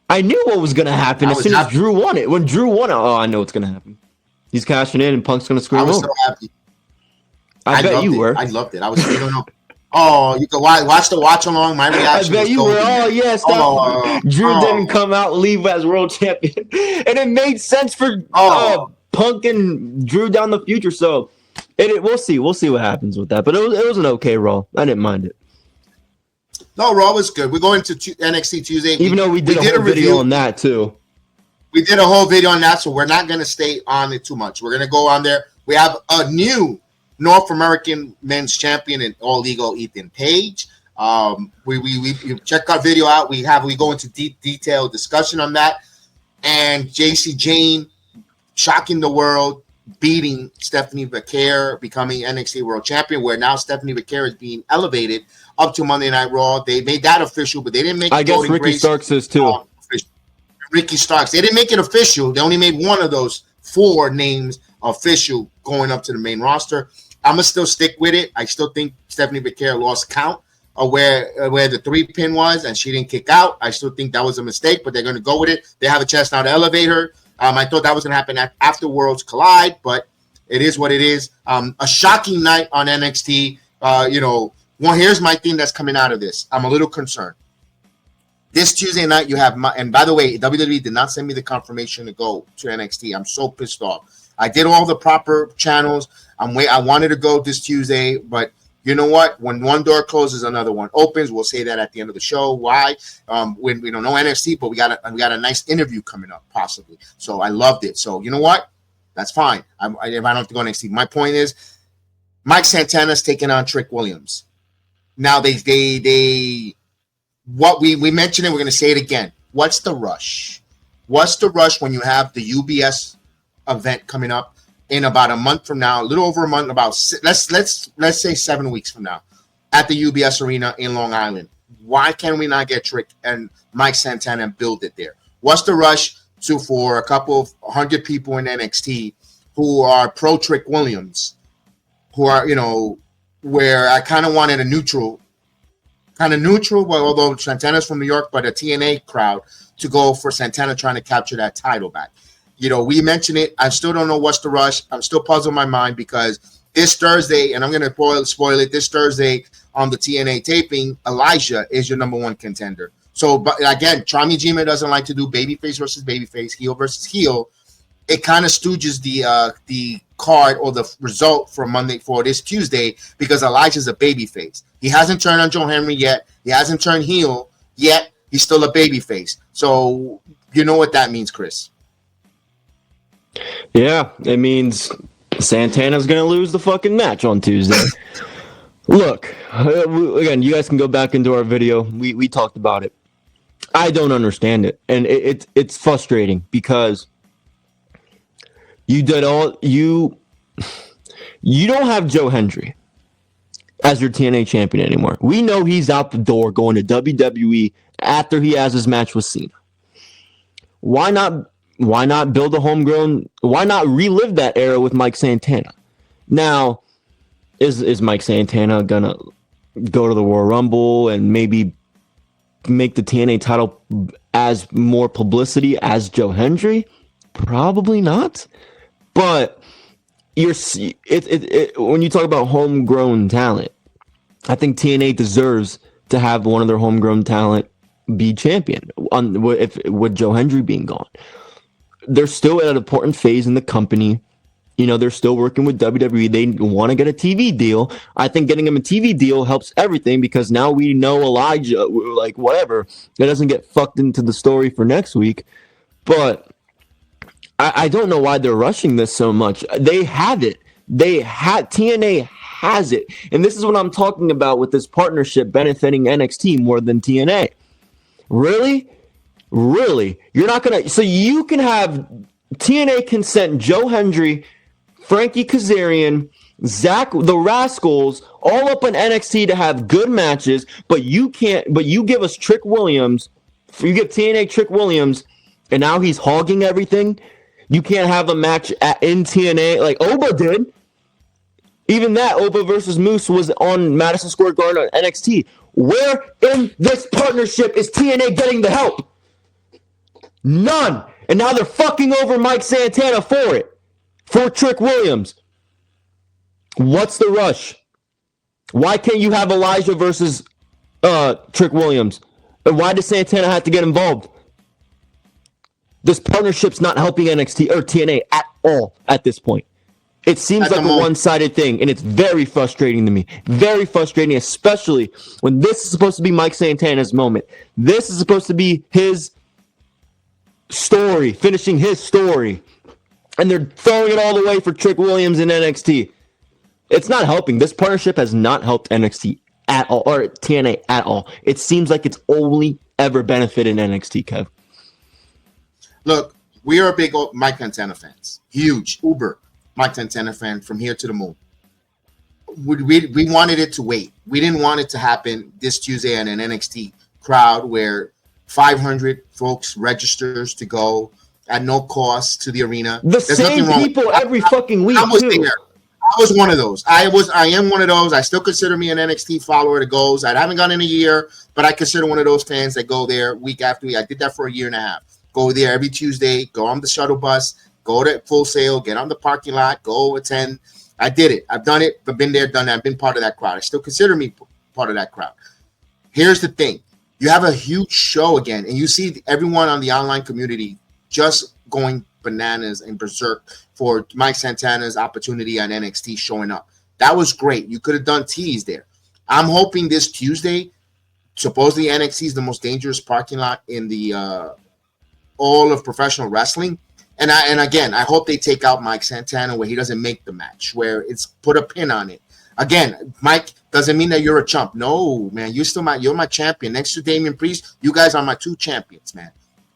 I knew what was going to happen as soon as Drew won it. When Drew won it, I know what's going to happen. He's cashing in and Punk's going to screw him over. I was so happy. I bet you were. I loved it. I was. You don't know. Oh, you can watch the watch along. My reaction. I bet you were. Oh yes. Drew didn't come out and leave as world champion, and it made sense for Punk and Drew down the future. So we'll see. We'll see what happens with that. But it was an okay Raw. I didn't mind it. No, Raw was good. We're going to NXT Tuesday. Even though we did a whole video on that too. We did a whole video on that, so we're not going to stay on it too much. We're going to go on there. We have a new North American men's champion in All Legal, Ethan Page. We check our video out. We go into detailed discussion on that. And JC Jane shocking the world, beating Stephanie Vaquer, becoming NXT World Champion, where now Stephanie Vaquer is being elevated up to Monday Night Raw. They made that official, but they didn't make it. I guess Ricky Starks is too. Ricky Starks. They didn't make it official. They only made one of those 4 names official going up to the main roster. I'm going to still stick with it. I still think Stephanie Vaquer lost count of where the 3-pin was, and she didn't kick out. I still think that was a mistake, but they're going to go with it. They have a chance now to elevate her. I thought that was going to happen after Worlds Collide, but it is what it is. A shocking night on NXT. Well, here's my thing that's coming out of this. I'm a little concerned. This Tuesday night, you have and by the way, WWE did not send me the confirmation to go to NXT. I'm so pissed off. I did all the proper channels. I wanted to go this Tuesday, but you know what? When one door closes, another one opens. We'll say that at the end of the show. Why? When we don't know NXT, but we got a nice interview coming up, possibly. So I loved it. So you know what? That's fine. If I don't have to go NXT. My point is, Mike Santana's taking on Trick Williams. Now what we mentioned it, we're going to say it again. What's the rush? What's the rush when you have the UBS event coming up in about a month from now, a little over a month, about let's say 7 weeks from now, at the UBS Arena in Long Island? Why can we not get Trick and Mike Santana and build it there? What's the rush for a couple of 100 people in NXT who are pro Trick Williams, who are, where I kind of wanted a neutral, well, although Santana's from New York, but a TNA crowd to go for Santana trying to capture that title back. We mentioned it. I still don't know what's the rush. I'm still puzzled in my mind because this Thursday, and I'm going to spoil it, this Thursday on the TNA taping, Elijah is your number one contender. So, but again, Tommy Dreamer doesn't like to do babyface versus babyface, heel versus heel. It kind of stooges the card or the result for Monday for this Tuesday because Elijah's a babyface. He hasn't turned on Joe Henry yet. He hasn't turned heel yet. He's still a babyface. So you know what that means, Chris. Yeah, it means Santana's going to lose the fucking match on Tuesday. Look, again, you guys can go back into our video. We talked about it. I don't understand it. And it's frustrating because you don't have Joe Hendry as your TNA champion anymore. We know he's out the door going to WWE after he has his match with Cena. Why not build a homegrown? Why not relive that era with Mike Santana? Now, is Mike Santana gonna go to the Royal Rumble and maybe make the TNA title as more publicity as Joe Hendry? Probably not. But when you talk about homegrown talent, I think TNA deserves to have one of their homegrown talent be champion with Joe Hendry being gone. They're still at an important phase in the company. They're still working with WWE. They want to get a TV deal. I think getting him a TV deal helps everything because now we know Elijah, like whatever, that doesn't get fucked into the story for next week. But I don't know why they're rushing this so much. They have it. TNA has it. And this is what I'm talking about with this partnership benefiting NXT more than TNA. Really? Really? You're not going to... So you can have... TNA can send Joe Hendry, Frankie Kazarian, Zach, the Rascals, all up on NXT to have good matches, but you can't... But you give us Trick Williams. You give TNA Trick Williams, and now he's hogging everything. You can't have a match in TNA like Oba did. Even that, Oba versus Moose was on Madison Square Garden on NXT. Where in this partnership is TNA getting the help? None. And now they're fucking over Mike Santana for it. For Trick Williams. What's the rush? Why can't you have Elijah versus Trick Williams? And why does Santana have to get involved? This partnership's not helping NXT or TNA at all at this point. It seems like a one-sided thing, and it's very frustrating to me. Very frustrating, especially when this is supposed to be Mike Santana's moment. This is supposed to be his story, finishing his story. And they're throwing it all the way for Trick Williams in NXT. It's not helping. This partnership has not helped NXT at all, or TNA at all. It seems like it's only ever benefited NXT, Kev. Look, we are big Mike Santana fans. Huge, uber Mike Santana fan from here to the moon. We wanted it to wait. We didn't want it to happen this Tuesday at an NXT crowd where 500 folks registers to go at no cost to the arena. There's same people every fucking week. I was there. I was one of those. I am one of those. I still consider me an NXT follower that goes. I haven't gone in a year, but I consider one of those fans that go there week after week. I did that for a year and a half. Go there every Tuesday, go on the shuttle bus, go to Full Sail, get on the parking lot, go attend. I did it. I've done it. I've been there, done that. I've been part of that crowd. I still consider me part of that crowd. Here's the thing. You have a huge show again, and you see everyone on the online community just going bananas and berserk for Mike Santana's opportunity on NXT showing up. That was great. You could have done tease there. I'm hoping this Tuesday, supposedly NXT is the most dangerous parking lot in the all of professional wrestling. And again, I hope they take out Mike Santana where he doesn't make the match, where it's put a pin on it. Again, Mike doesn't mean that you're a chump. No, man, you're my champion. Next to Damian Priest, you guys are my two champions, man.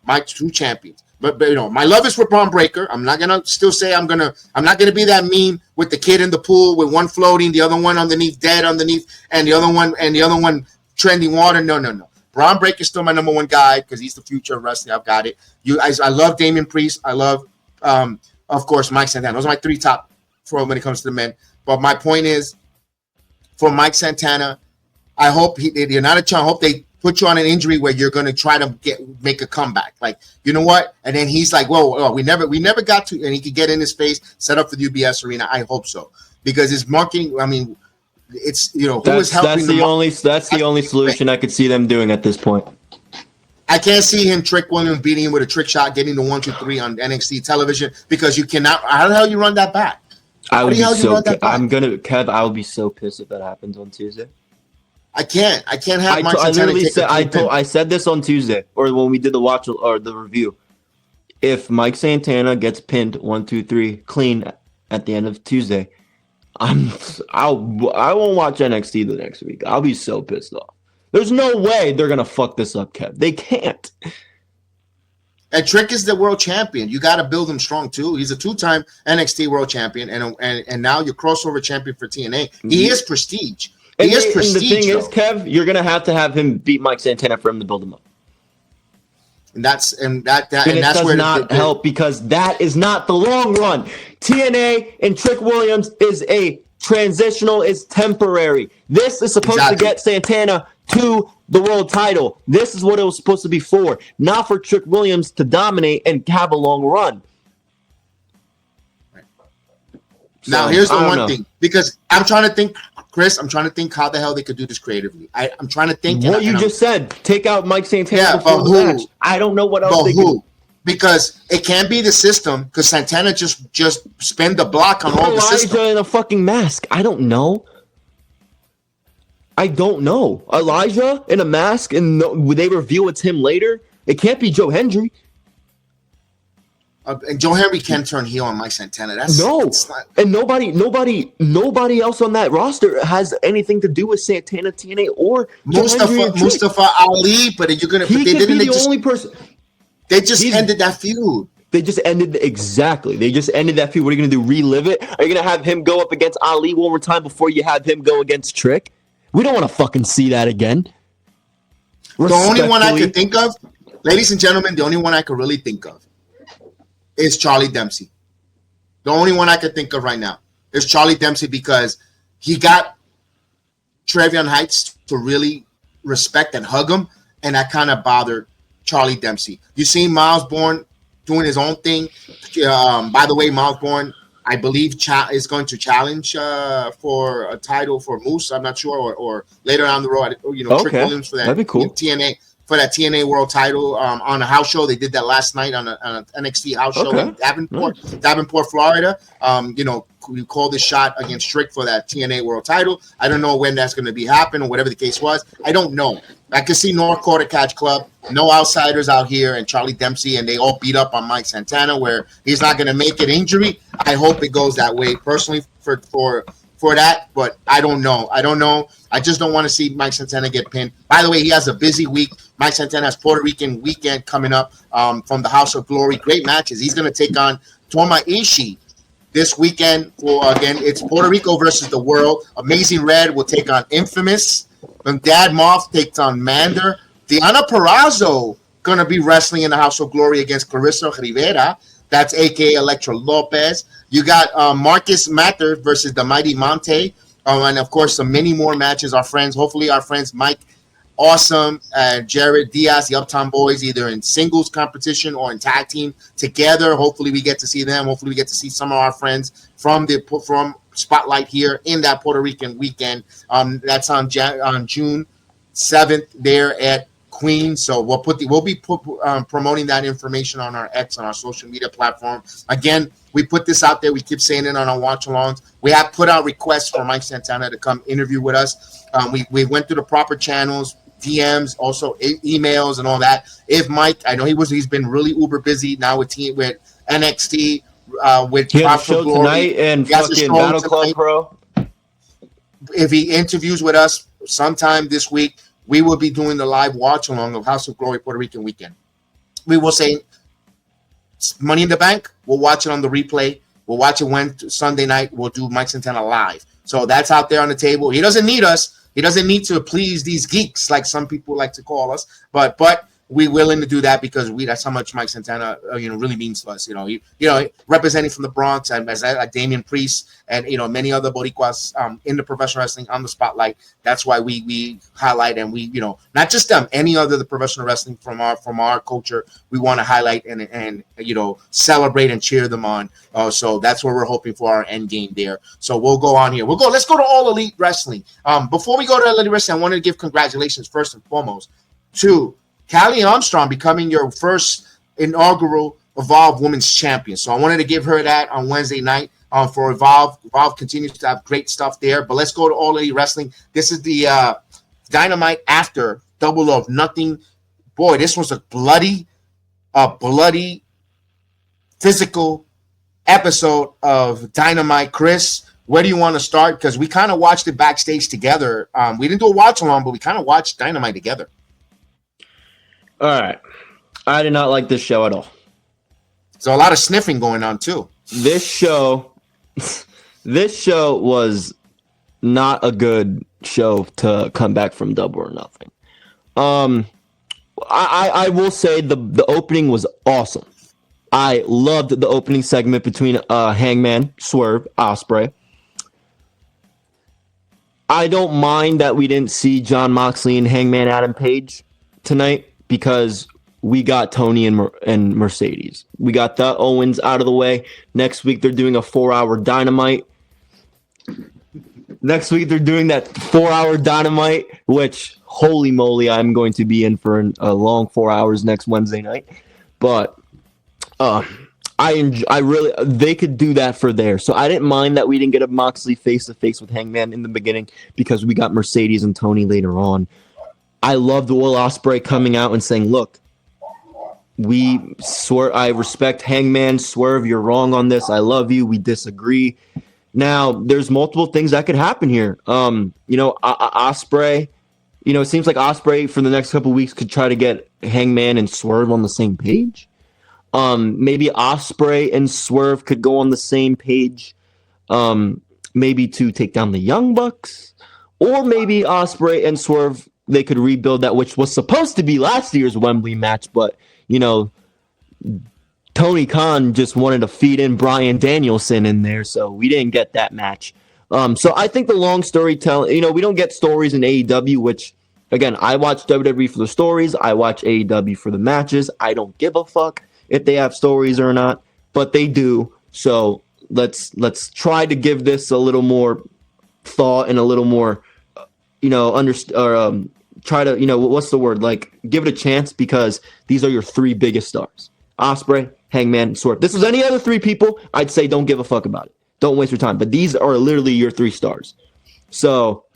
My two champions. But you know, my love is for Braun Breaker. I'm not gonna still say I'm not gonna be that meme with the kid in the pool with one floating, the other one underneath, dead underneath, and the other one trending water. No. Braun Breaker's still my number one guy because he's the future of wrestling. I've got it. I love Damian Priest. I love, of course, Mike Santana. Those are my three top for when it comes to the men. But my point is, for Mike Santana, I hope you're not a chump. I hope they put you on an injury where you're going to try to make a comeback. Like, you know what? And then he's like, whoa, we never got to, and he could get in his face, set up for the UBS Arena. I hope so. Because his marketing, I mean, it's, you know, who is helping that's the only solution I could see them doing at this point. I can't see him Trick Williams beating him with a trick shot, getting the 1-2-3 on NXT television because you cannot. How the hell you run that back? I would be so. Kev. I would be so pissed if that happens on Tuesday. I can't have Mike Santana take I said this on Tuesday or when we did the watch or the review. If Mike Santana gets pinned 1-2-3 clean at the end of Tuesday, I won't watch NXT the next week. I'll be so pissed off. There's no way they're gonna fuck this up, Kev. They can't. And Trick is the world champion. You got to build him strong too. He's a two-time NXT world champion, and now you're crossover champion for TNA. He is prestige. And the thing is, Kev, you're gonna have to have him beat Mike Santana for him to build him up. And that's where not help because that is not the long run. TNA and Trick Williams is a transitional, is temporary. This is supposed to get Santana to the world title. This is what it was supposed to be for, not for Trick Williams to dominate and have a long run. Now, here's the one thing, because I'm trying to think, Chris, how the hell they could do this creatively. I'm trying to think. What you just said, take out Mike Santana before the match. I don't know what else they can do. Because it can't be the system, because Santana just spend the block on all the system. Elijah in a fucking mask. I don't know. Elijah in a mask, and they reveal it's him later. It can't be Joe Hendry. And Joe Henry can turn heel on Mike Santana. And nobody else on that roster has anything to do with Santana, TNA, or Mustafa Ali. But you're gonna. He could be the only person. They just ended that feud. They just ended that feud. What are you gonna do? Relive it? Are you gonna have him go up against Ali one more time before you have him go against Trick? We don't want to fucking see that again. The only one I could think of, ladies and gentlemen, the only one I could really think of is Charlie Dempsey. The only one I could think of right now is Charlie Dempsey because he got Trevion Heights to really respect and hug him, and that kind of bothered Charlie Dempsey. You see Miles Bourne doing his own thing. By the way, Miles Bourne, I believe, is going to challenge for a title for Moose. I'm not sure, or later down the road, Trick Williams for that. That'd be cool. TNA. For that TNA World Title on a house show. They did that last night on an NXT house show in Davenport, Florida. We called this shot against Trick for that TNA World Title. I don't know when that's going to be happening or whatever the case was. I don't know. I can see North Quarter Catch Club, no outsiders out here, and Charlie Dempsey, and they all beat up on Mike Santana where he's not going to make it injury. I hope it goes that way personally for that, but I don't know. I just don't want to see Mike Santana get pinned. By the way, he has a busy week. Mike Santana has Puerto Rican weekend coming up from the House of Glory. Great matches. He's going to take on Toma Ishii this weekend. Again, it's Puerto Rico versus the world. Amazing Red will take on Infamous. Then Dad Moth takes on Mander. Diana Perrazzo going to be wrestling in the House of Glory against Clarissa Rivera. That's a.k.a. Electra Lopez. You got Marcus Matter versus the Mighty Monte. And, of course, some many more matches. Hopefully our friends Mike Awesome, Jared Diaz, the Uptown Boys, either in singles competition or in tag team together. Hopefully we get to see them. Hopefully we get to see some of our friends from spotlight here in that Puerto Rican weekend. That's on June 7th there at Queen. So we'll be promoting that information on our X, on our social media platform. Again, we put this out there. We keep saying it on our watch alongs. We have put out requests for Mike Santana to come interview with us. We went through the proper channels, DMs, also emails and all that. If Mike, I know he's been really uber busy now with NXT, with he has a show tonight and fucking Battle Club Pro. If he interviews with us sometime this week, we will be doing the live watch along of House of Glory Puerto Rican weekend. We will say Money in the Bank. We'll watch it on the replay. We'll watch it Sunday night. We'll do Mike Santana live. So that's out there on the table. He doesn't need us. He doesn't need to please these geeks like some people like to call us. But we're willing to do that because that's how much Mike Santana really means to us. Representing from the Bronx and as Damian Priest and many other Boricuas in the professional wrestling on the spotlight. That's why we highlight and we not just them, any other the professional wrestling from our culture. We want to highlight and celebrate and cheer them on. So that's what we're hoping for our end game there. So we'll go on here. Let's go to All Elite Wrestling. Before we go to All Elite Wrestling, I wanted to give congratulations first and foremost to Callie Armstrong becoming your first inaugural Evolve Women's Champion. So I wanted to give her that on Wednesday night for Evolve. Evolve continues to have great stuff there. But let's go to All Elite Wrestling. This is the Dynamite after Double or Nothing. Boy, this was a bloody physical episode of Dynamite. Chris, where do you want to start? Because we kind of watched it backstage together. We didn't do a watch along, but we kind of watched Dynamite together. All right. I did not like this show at all. So a lot of sniffing going on too. This show was not a good show to come back from Double or Nothing. I will say the opening was awesome. I loved the opening segment between Hangman, Swerve, Ospreay. I don't mind that we didn't see Jon Moxley and Hangman Adam Page tonight, because we got Tony and Mercedes. We got the Owens out of the way. Next week, they're doing a 4-hour Dynamite. Next week, they're doing that 4-hour Dynamite, which, holy moly, I'm going to be in for a long 4 hours next Wednesday night. But they could do that for there. So I didn't mind that we didn't get a Moxley face-to-face with Hangman in the beginning because we got Mercedes and Tony later on. I loved Will Ospreay coming out and saying, look, I respect Hangman, Swerve, you're wrong on this. I love you. We disagree. Now, there's multiple things that could happen here. Ospreay, it seems like Ospreay for the next couple of weeks could try to get Hangman and Swerve on the same page. Maybe Ospreay and Swerve could go on the same page, maybe to take down the Young Bucks, or maybe Ospreay and Swerve, they could rebuild that, which was supposed to be last year's Wembley match, but Tony Khan just wanted to feed in Bryan Danielson in there, so we didn't get that match. So I think the long storytelling, we don't get stories in AEW, which, again, I watch WWE for the stories. I watch AEW for the matches. I don't give a fuck if they have stories or not, but they do. So let's try to give this a little more thought and a little more, try to, what's the word? Like, give it a chance, because these are your three biggest stars. Ospreay, Hangman, Swerve. This was any other three people, I'd say don't give a fuck about it. Don't waste your time. But these are literally your three stars. So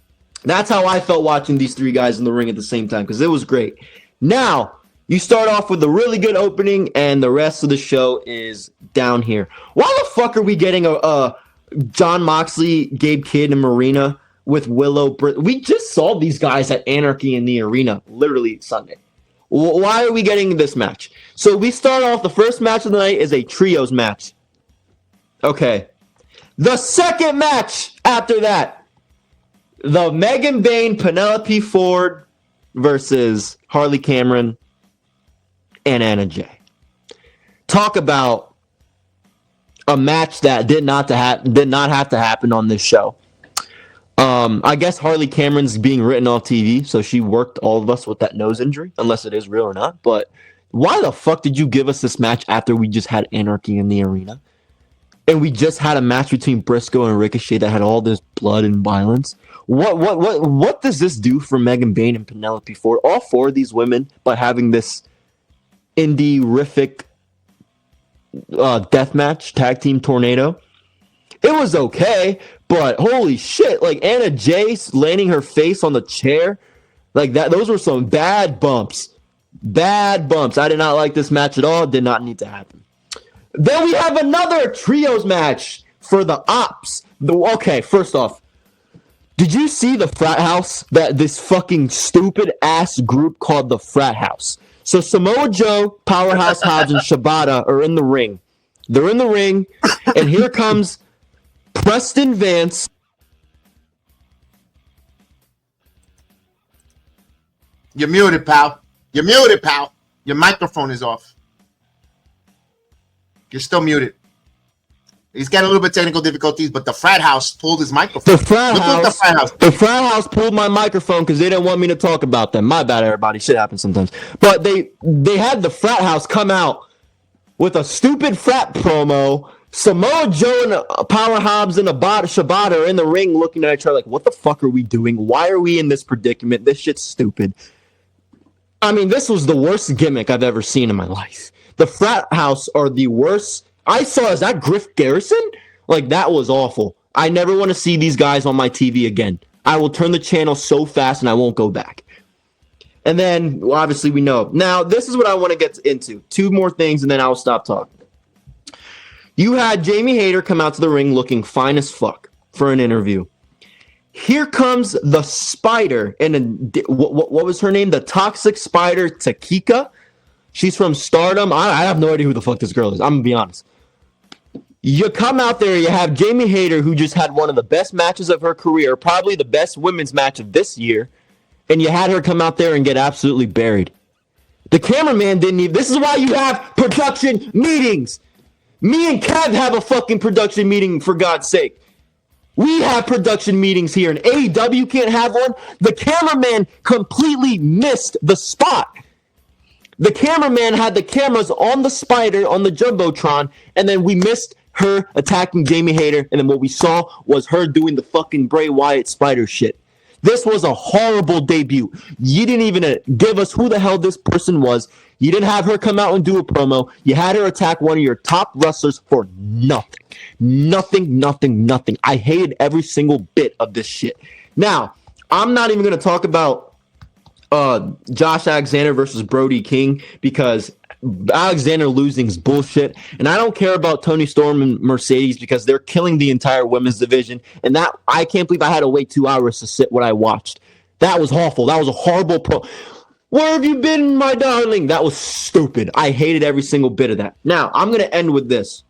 that's how I felt watching these three guys in the ring at the same time, because it was great. Now, you start off with a really good opening, and the rest of the show is down here. Why the fuck are we getting a Jon Moxley, Gabe Kidd, and Marina with Willow? We just saw these guys at Anarchy in the Arena, literally Sunday. Why are we getting this match? So we start off, the first match of the night is a trios match. Okay. The second match after that, the Megan Bayne, Penelope Ford versus Harley Cameron and Anna Jay. Talk about a match that did not have to happen on this show. I guess Harley Cameron's being written off TV, so she worked all of us with that nose injury, unless it is real or not. But why the fuck did you give us this match after we just had Anarchy in the Arena? and we just had a match between Briscoe and Ricochet that had all this blood and violence. What does this do for Megan Bayne and Penelope Ford? All four of these women, by having this indie-rific death match, tag team tornado, it was okay, but holy shit, like Anna Jay landing her face on the chair, like that, those were some bad bumps. Bad bumps. I did not like this match at all. Did not need to happen. Then we have another trios match for the Ops. Okay, first off, did you see the frat house? That this fucking stupid ass group called the Frat House. So Samoa Joe, Powerhouse Hobbs, and Shibata are in the ring. They're in the ring, and here comes Preston Vance. You're muted, pal. You're muted, pal. Your microphone is off. You're still muted. He's got a little bit of technical difficulties, but the Frat House pulled his microphone. The Frat House pulled my microphone because they didn't want me to talk about them. My bad, everybody. Shit happens sometimes. But they had the Frat House come out with a stupid frat promo. Samoa Joe and Power Hobbs and Shibata are in the ring looking at each other like, what the fuck are we doing? Why are we in this predicament? This shit's stupid. I mean, this was the worst gimmick I've ever seen in my life. The Frat House are the worst. I saw, is that Griff Garrison? Like, that was awful. I never want to see these guys on my TV again. I will turn the channel so fast and I won't go back. And then, obviously, we know. Now, this is what I want to get into. Two more things, and then I'll stop talking. You had Jamie Hayter come out to the ring looking fine as fuck for an interview. Here comes the Spider, and what was her name? The Toxic Spider, Takika. She's from Stardom. I have no idea who the fuck this girl is. I'm going to be honest. You come out there, you have Jamie Hayter, who just had one of the best matches of her career, probably the best women's match of this year, and you had her come out there and get absolutely buried. The cameraman didn't even... This is why you have production meetings. Me and Kev have a fucking production meeting, for God's sake. We have production meetings here, and AEW can't have one. The cameraman completely missed the spot. The cameraman had the cameras on the Spider, on the Jumbotron, and then we missed her attacking Jamie Hayter, and then what we saw was her doing the fucking Bray Wyatt Spider shit. This was a horrible debut. You didn't even give us who the hell this person was. You didn't have her come out and do a promo. You had her attack one of your top wrestlers for nothing. Nothing. I hated every single bit of this shit. Now, I'm not even going to talk about Josh Alexander versus Brody King because Alexander losing is bullshit. And I don't care about Tony Storm and Mercedes because they're killing the entire women's division. And that I can't believe I had to wait 2 hours to sit what I watched. That was awful. That was a horrible Where have you been, my darling? That was stupid. I hated every single bit of that. Now, I'm going to end with this.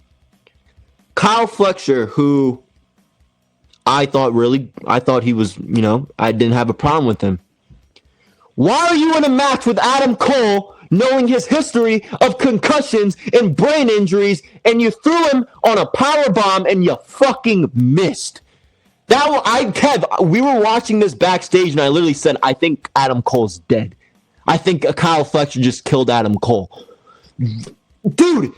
Kyle Fletcher, who I thought he was, I didn't have a problem with him. Why are you in a match with Adam Cole, knowing his history of concussions and brain injuries, and you threw him on a power bomb and you fucking missed? Kev, we were watching this backstage, and I literally said, I think Adam Cole's dead. I think Kyle Fletcher just killed Adam Cole. Dude,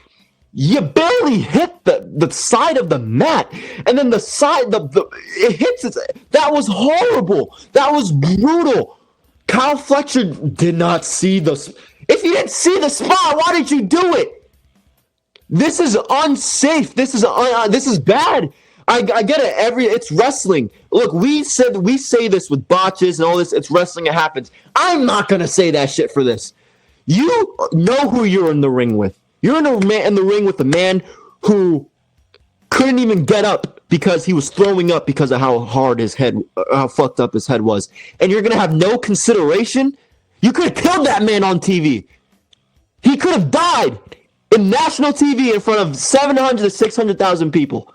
you barely hit the side of the mat, and then the side, it hits it. That was horrible. That was brutal. Kyle Fletcher did not see if you didn't see the spot, why did you do it? This is unsafe. This is bad. I get it. It's wrestling. Look, we say this with botches and all this. It's wrestling. It happens. I'm not gonna say that shit for this. You know who you're in the ring with. You're in the ring with a man who couldn't even get up because he was throwing up because of how fucked up his head was. And you're gonna have no consideration. You could have killed that man on TV. He could have died in national TV in front of 700 to 600,000 people.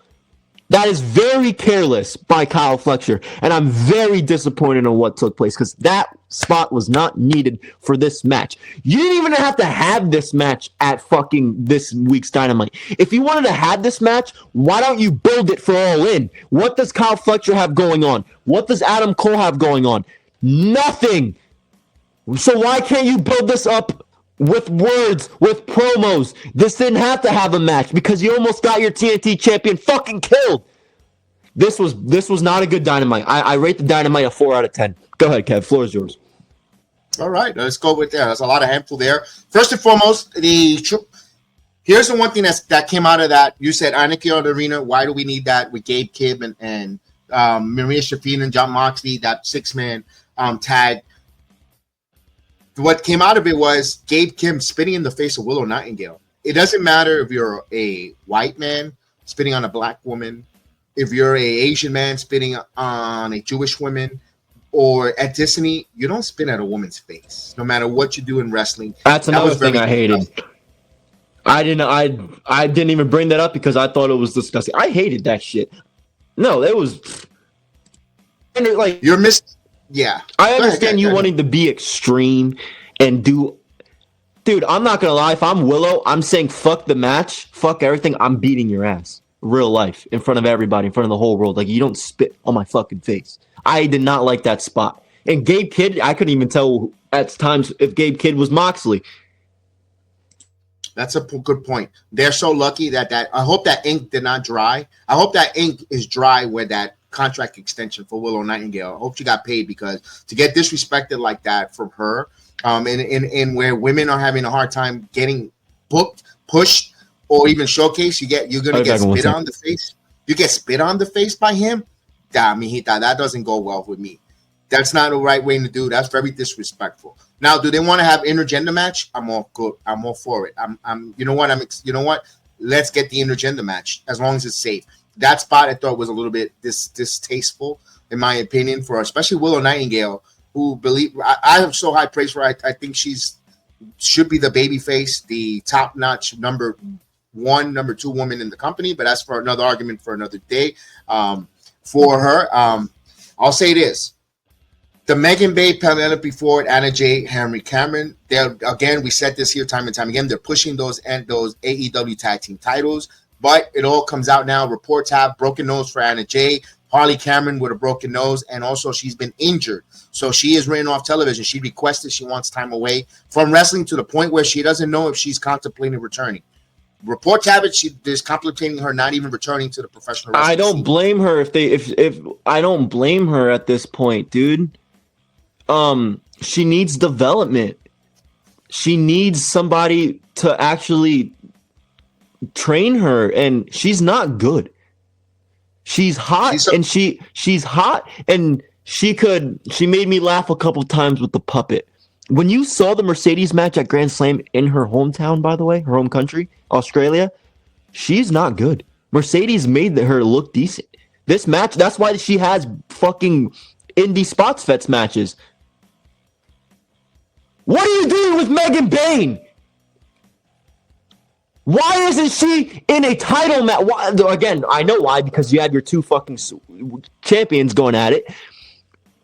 That is very careless by Kyle Fletcher, and I'm very disappointed in what took place because that spot was not needed for this match. You didn't even have to have this match at fucking this week's Dynamite. If you wanted to have this match, why don't you build it for All In? What does Kyle Fletcher have going on? What does Adam Cole have going on? Nothing. So why can't you build this up with words, with promos. This didn't have to have a match because you almost got your TNT champion fucking killed. This was not a good Dynamite. I rate the Dynamite a 4 out of 10. Go ahead, Kev. Floor is yours. All right, let's go with that. There's a lot of handful there. First and foremost, here's the one thing that came out of that. You said Anarchy on the Arena. Why do we need that with Gabe Kidd and Maria Shafina and Jon Moxley, that 6-man tag? What came out of it was Gabe Kim spitting in the face of Willow Nightingale. It doesn't matter if you're a white man spitting on a black woman, if you're a Asian man spitting on a Jewish woman, or at Disney, you don't spit at a woman's face, no matter what you do in wrestling. That's another thing I hated. I didn't even bring that up because I thought it was disgusting. I hated that shit. No, it was like you're missing. Yeah, I understand you wanting to be extreme and do. Dude, I'm not gonna lie. If I'm Willow, I'm saying fuck the match, fuck everything. I'm beating your ass, real life, in front of everybody, in front of the whole world. Like, you don't spit on my fucking face. I did not like that spot. And Gabe Kidd, I couldn't even tell at times if Gabe Kidd was Moxley. That's a good point. They're so lucky that I hope that ink did not dry. I hope that ink is dry with that contract extension for Willow Nightingale. I hope she got paid, because to get disrespected like that from her, in where women are having a hard time getting booked, pushed, or even showcased, you're gonna get spit on the face. You get spit on the face by him. Mijita, that doesn't go well with me. That's not the right way to do. That's very disrespectful. Now, do they want to have intergender match? I'm all good. I'm all for it. You know what? Let's get the intergender match as long as it's safe. That spot I thought was a little bit distasteful, in my opinion, for especially Willow Nightingale, who I have so high praise for her. I think should be the babyface, the top-notch number 1, number 2 woman in the company. But that's for another argument for another day. For her, I'll say this. The Megan Bay, Penelope Ford, Anna Jay, Henry Cameron, we said this here time and time again, they're pushing those AEW tag team titles, but it all comes out now. Reports have broken nose for Anna Jay, Harley Cameron with a broken nose, and also she's been injured. So she is written off television. She requested, she wants time away from wrestling to the point where she doesn't know if she's contemplating returning. Reports have it she is contemplating her not even returning to the professional wrestling I don't scene. blame her if I don't blame her at this point, dude. She needs development. She needs somebody to actually train her, and she's not good. She's hot, she's hot, and she made me laugh a couple times with the puppet. When you saw the Mercedes match at Grand Slam in her hometown, by the way, her home country, Australia, she's not good. Mercedes made her look decent. This match, that's why she has fucking indie spots fest matches. What are you doing with Megan Bayne? Why isn't she in a title match? Again, I know why, because you have your 2 fucking champions going at it.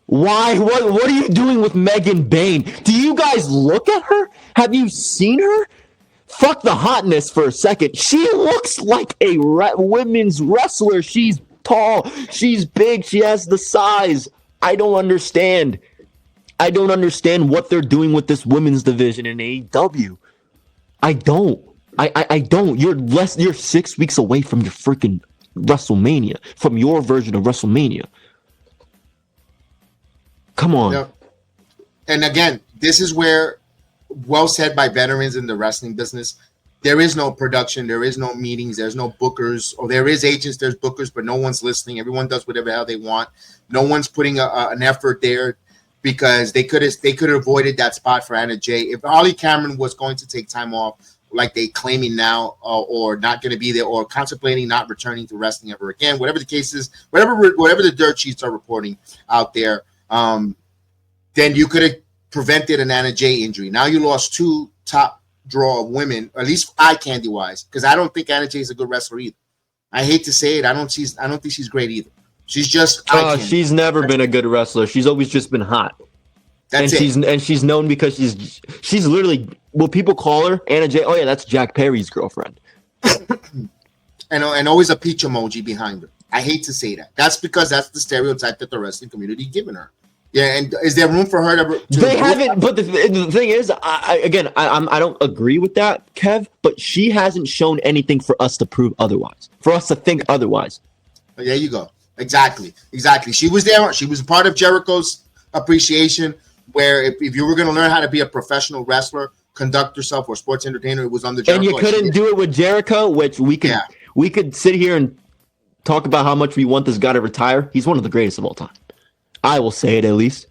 Why? What are you doing with Megan Bayne? Do you guys look at her? Have you seen her? Fuck the hotness for a second. She looks like a women's wrestler. She's tall. She's big. She has the size. I don't understand. I don't understand what they're doing with this women's division in AEW. I don't. I don't. You're 6 weeks away from your freaking WrestleMania, from your version of WrestleMania. Come on. Yep. And again, this is where, well said by veterans in the wrestling business, there is no production, there is no meetings, there's no bookers, or there is agents, there's bookers, but no one's listening. Everyone does whatever the hell they want. No one's putting an effort there, because they could have avoided that spot for Anna Jay. If Harley Cameron was going to take time off, like they claiming now, or not going to be there, or contemplating not returning to wrestling ever again, whatever the case is, whatever the dirt sheets are reporting out there, then you could have prevented an Anna Jay injury. Now you lost 2 top draw of women, at least eye candy wise, because I don't think Anna Jay is a good wrestler either. I hate to say it, I don't think she's great either. She's just she's never been a good wrestler. She's always just been hot. That's it. And she's known because she's literally, what people call her, Anna Jay. Oh yeah, that's Jack Perry's girlfriend. and always a peach emoji behind her. I hate to say that. That's because that's the stereotype that the wrestling community given her. Yeah, and is there room for her to They haven't, but the thing is, I don't agree with that, Kev. But she hasn't shown anything for us to prove otherwise, for us to think otherwise. There you go. Exactly. She was there. She was part of Jericho's appreciation. Where if you were going to learn how to be a professional wrestler, conduct yourself, or sports entertainer, it was under Jericho. And you couldn't do it with Jericho, which we could sit here and talk about how much we want this guy to retire. He's one of the greatest of all time. I will say it at least.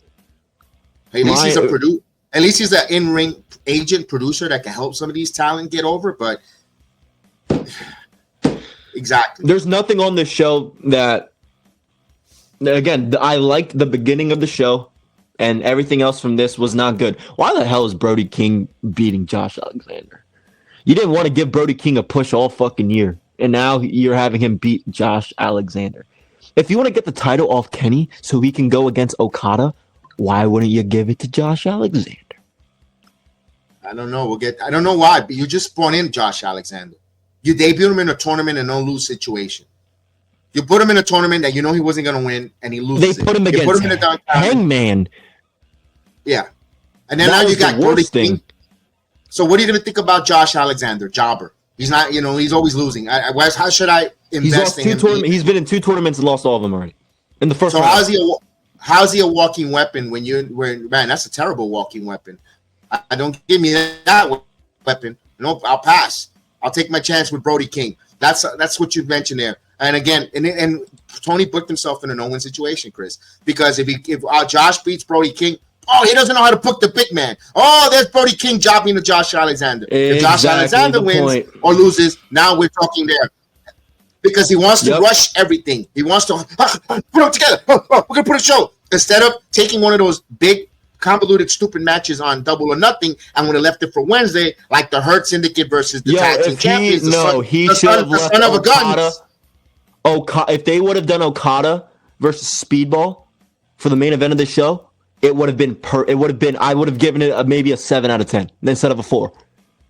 At least he's a producer. At least he's an in-ring agent producer that can help some of these talent get over. But exactly, there's nothing on this show that. Again, I liked the beginning of the show, and everything else from this was not good. Why the hell is Brody King beating Josh Alexander? You didn't want to give Brody King a push all fucking year, and now you're having him beat Josh Alexander. If you want to get the title off Kenny so he can go against Okada, why wouldn't you give it to Josh Alexander? I don't know. I don't know why, but you just brought in Josh Alexander. You debuted him in a tournament in no lose situation. You put him in a tournament that you know he wasn't going to win, and he loses. They put him against Hangman. Yeah. And then now you got Brody King. So what are you going to think about Josh Alexander, jobber? He's not, he's always losing. How should I invest in him? He's been in 2 tournaments and lost all of them already. In the first round. How's he a walking weapon man, that's a terrible walking weapon. I don't give me that weapon. No, I'll pass. I'll take my chance with Brody King. That's what you mentioned there. And again, and Tony booked himself in a no-win situation, Chris, because if Josh beats Brody King, he doesn't know how to book the big man. There's Brody King jobbing to Josh Alexander. Exactly, if Josh Alexander wins or loses, now we're talking there. Because he wants to rush everything. He wants to put them together. We're going to put a show. Instead of taking one of those big, convoluted, stupid matches on Double or Nothing, and would have left it for Wednesday, like the Hurt Syndicate versus the Tag Team Champions. He should have left Okada. If they would have done Okada versus Speedball for the main event of the show, it would have been. I would have given it maybe a 7 out of 10 instead of a 4,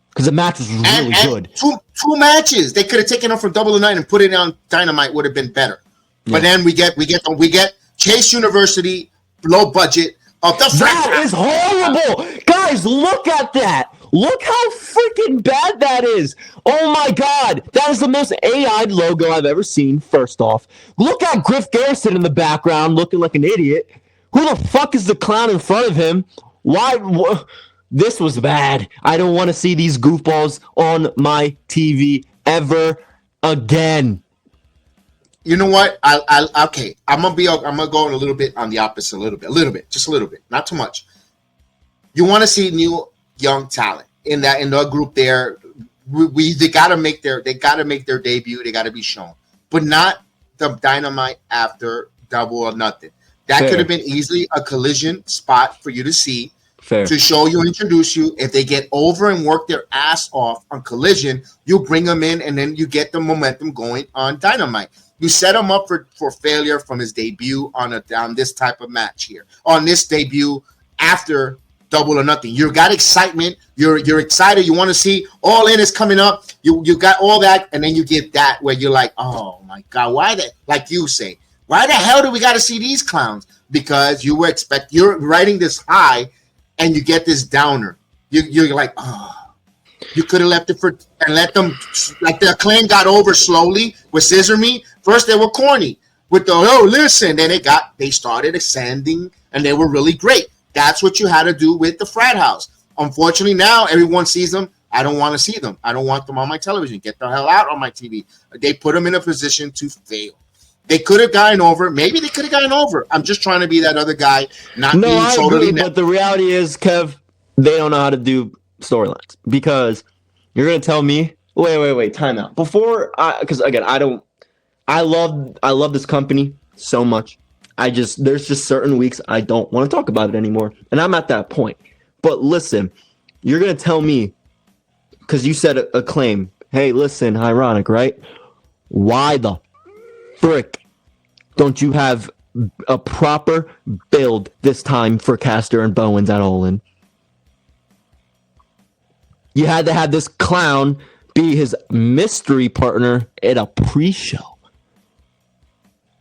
because the match was really good. Two matches they could have taken off from Double or Nothing and put it on Dynamite would have been better. Yeah. But then we get Chase University low budget of the. That is horrible, guys. Look at that. Look how freaking bad that is. Oh my God. That is the most AI'd logo I've ever seen, first off. Look at Griff Garrison in the background looking like an idiot. Who the fuck is the clown in front of him? Why? This was bad. I don't want to see these goofballs on my TV ever again. You know what? Okay. I'm gonna go a little bit on the opposite, a little bit, just a little bit, not too much. You want to see new young talent in the group there. They gotta make their debut. They gotta be shown, but not the Dynamite after Double or Nothing. That could have been easily a collision spot for you to see. Fair. To show you, introduce you. If they get over and work their ass off on Collision, you bring them in, and then you get the momentum going on Dynamite. You set him up for failure from his debut on this type of match here. On this debut after Double or Nothing. You got excitement. You're excited. You want to see All In is coming up. You got all that, and then you get that where you're like, oh my God, like you say, why the hell do we got to see these clowns? Because you're writing this high, and you get this downer. You're like, you could have left it and let them, like the Acclaim got over slowly with Scissor Me. First they were corny with the listen. Then they started ascending, and they were really great. That's what you had to do with the Frat House. Unfortunately, now everyone sees them. I don't want to see them. I don't want them on my television. Get the hell out on my TV. They put them in a position to fail. They could have gotten over. Maybe they could have gotten over. I'm just trying to be that other guy. I agree, but the reality is, Kev, they don't know how to do storylines. Because you're going to tell me, wait, time out. Because again, I love this company so much. There's just certain weeks I don't want to talk about it anymore. And I'm at that point. But listen, you're going to tell me, because you said a claim, hey, listen, ironic, right? Why the frick don't you have a proper build this time for Caster and Bowens at All In? You had to have this clown be his mystery partner at a pre-show.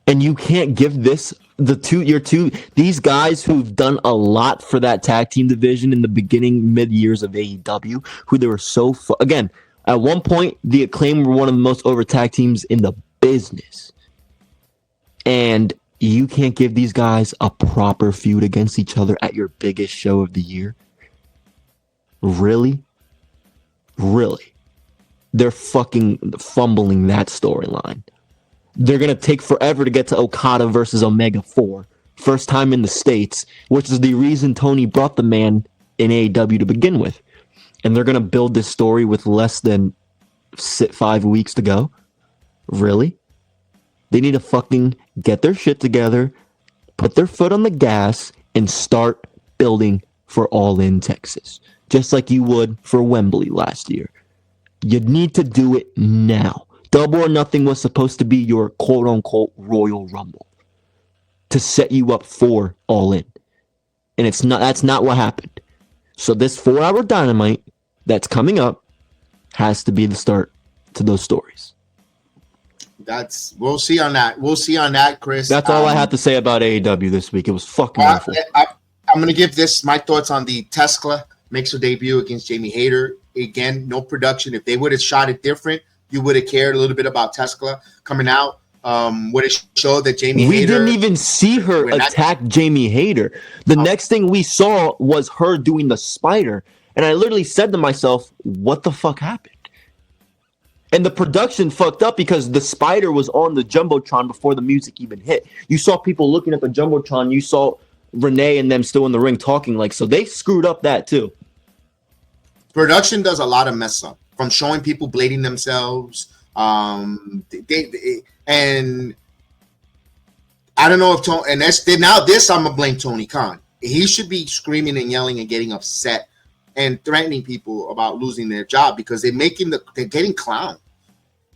And you can't give this these guys who've done a lot for that tag team division in the beginning, mid years of AEW, who they were again, at one point, the Acclaim were one of the most over tag teams in the business. And you can't give these guys a proper feud against each other at your biggest show of the year? Really? Really? They're fucking fumbling that storyline. They're going to take forever to get to Okada versus Omega 4. First time in the States, which is the reason Tony brought the man in AEW to begin with. And they're going to build this story with less than 5 weeks to go? Really? They need to fucking get their shit together, put their foot on the gas, and start building for All In Texas. Just like you would for Wembley last year. You need to do it now. Double or Nothing was supposed to be your quote-unquote Royal Rumble to set you up for All In. And that's not what happened. So this 4-hour Dynamite that's coming up has to be the start to those stories. We'll see on that. We'll see on that, Chris. That's all I have to say about AEW this week. It was fucking awful. I'm going to give my thoughts on the Tesla makes her debut against Jamie Hayter. Again, no production. If they would have shot it different, you would have cared a little bit about Tesla coming out. Would have showed that Jamie Hayter... We didn't even see her attack Jamie Hayter. The next thing we saw was her doing the spider. And I literally said to myself, what the fuck happened? And the production fucked up because the spider was on the Jumbotron before the music even hit. You saw people looking at the Jumbotron. You saw Renee and them still in the ring talking so they screwed up that too. Production does a lot of mess up, from showing people blading themselves. And I don't know if Tony, and this I'm gonna blame Tony Khan. He should be screaming and yelling and getting upset and threatening people about losing their job because they're getting clowned.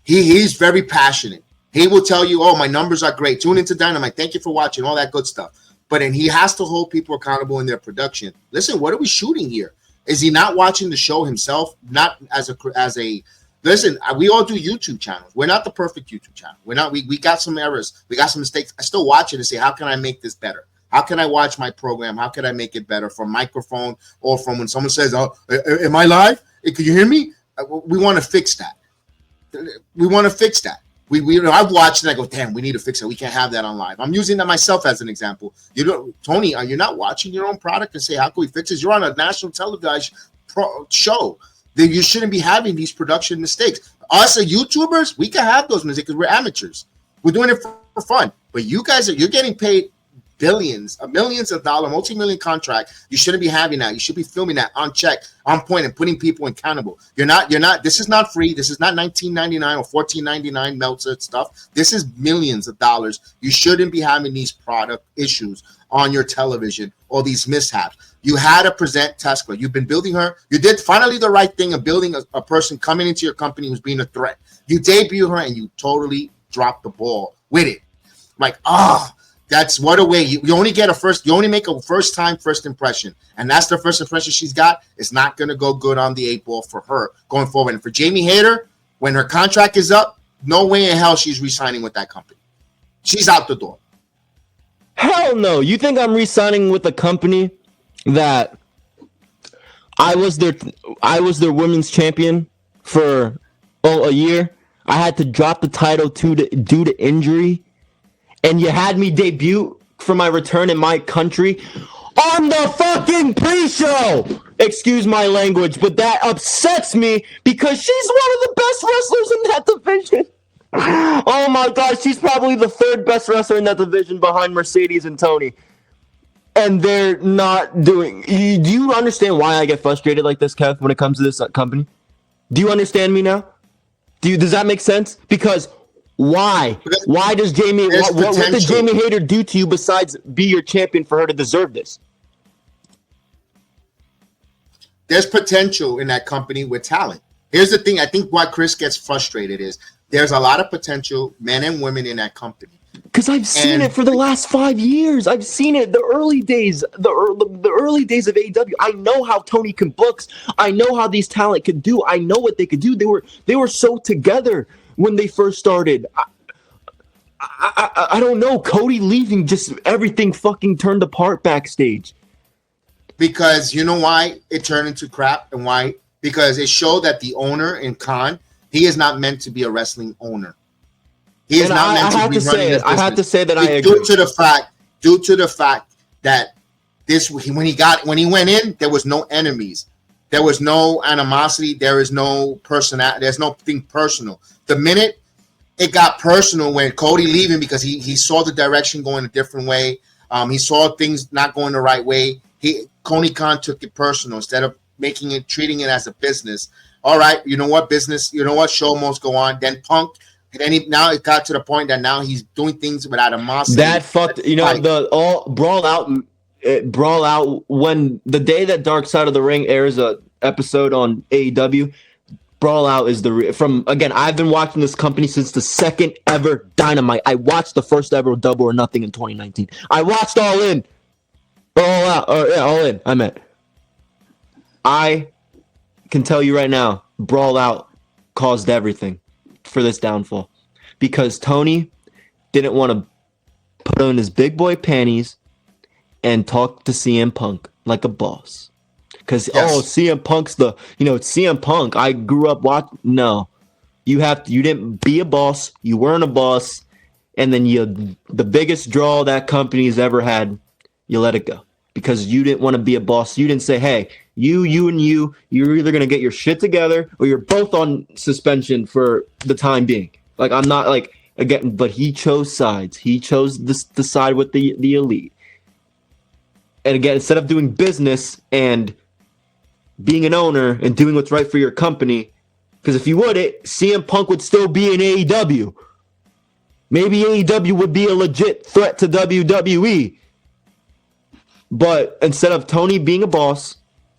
He's very passionate. He will tell you, "Oh, my numbers are great. Tune into Dynamite. Thank you for watching." All that good stuff. But then he has to hold people accountable in their production. Listen, what are we shooting here? Is he not watching the show himself? Not as a listen, we all do YouTube channels. We're not the perfect YouTube channel. We're not. We got some errors. We got some mistakes. I still watch it and say, how can I make this better? How can I watch my program? How can I make it better from microphone or from when someone says, "Oh, am I live? Can you hear me?" We want to fix that. We want to fix that. I've watched and I go, damn, we need to fix it. We can't have that on live. I'm using that myself as an example. Tony, are you not watching your own product and say, how can we fix this? You're on a national television show. Then you shouldn't be having these production mistakes. Us as YouTubers, we can have those mistakes because we're amateurs. We're doing it for fun. But you guys you're getting paid billions, millions of dollars, multi-million contract. You shouldn't be having that. You should be filming that on check, on point, and putting people accountable. You're not. This is not free. This is not $19.99 or $14.99 Meltzer stuff. This is millions of dollars. You shouldn't be having these product issues on your television or these mishaps. You had to present Tesla. You've been building her. You did finally the right thing of building a person coming into your company who's being a threat. You debut her and you totally dropped the ball with it. That's what a way. You only get you only make a first impression. And that's the first impression she's got. It's not going to go good on the 8 ball for her going forward. And for Jamie Hayter, when her contract is up, no way in hell she's re-signing with that company. She's out the door. Hell no. You think I'm re-signing with a company that I was their women's champion for a year? I had to drop the title due to injury. And you had me debut for my return in my country on the fucking pre-show. Excuse my language, but that upsets me because she's one of the best wrestlers in that division. Oh my God, she's probably the 3rd best wrestler in that division behind Mercedes and Tony. And they're not doing... Do you understand why I get frustrated like this, Kev, when it comes to this company? Do you understand me now? Does that make sense? Because... Why? Why does Jamie? What did Jamie Hayter do to you besides be your champion for her to deserve this? There's potential in that company with talent. Here's the thing. I think why Chris gets frustrated is there's a lot of potential men and women in that company. Because I've seen it for the last 5 years. I've seen it the early days, the early days of AEW. I know how Tony can book. I know how these talent could do. I know what they could do. They were so together when they first started. I don't know. Cody leaving, just everything fucking turned apart backstage. Because you know why it turned into crap and why? Because it showed that the owner in Khan, he is not meant to be a wrestling owner. He is not meant to be running this business. I have to say that I agree. Due to the fact that when he went in, there was no enemies. There was no animosity. There is no personality. There's nothing personal. The minute it got personal when Cody leaving because he saw the direction going a different way. He saw things not going the right way. Tony Khan took it personal instead of treating it as a business. All right, you know what, business. You know what, show must go on. Then Punk. Now it got to the point that now he's doing things without animosity. That fucked. Brawl Out when the day that Dark Side of the Ring airs a episode on AEW. Brawl Out is I've been watching this company since the second ever Dynamite. I watched the first ever Double or Nothing in 2019. I watched All In. All In. I meant. I can tell you right now, Brawl Out caused everything for this downfall because Tony didn't want to put on his big boy panties and talk to CM Punk like a boss. Because CM Punk's CM Punk. I grew up watching. No, you didn't be a boss. You weren't a boss, and then the biggest draw that company's ever had, you let it go because you didn't want to be a boss. You didn't say, "Hey, you're either gonna get your shit together or you're both on suspension for the time being." Like I'm not like again, but he chose sides. He chose the side with the elite. And again, instead of doing business and being an owner and doing what's right for your company, because if you wouldn't, CM Punk would still be in AEW. Maybe AEW would be a legit threat to WWE. But instead of Tony being a boss,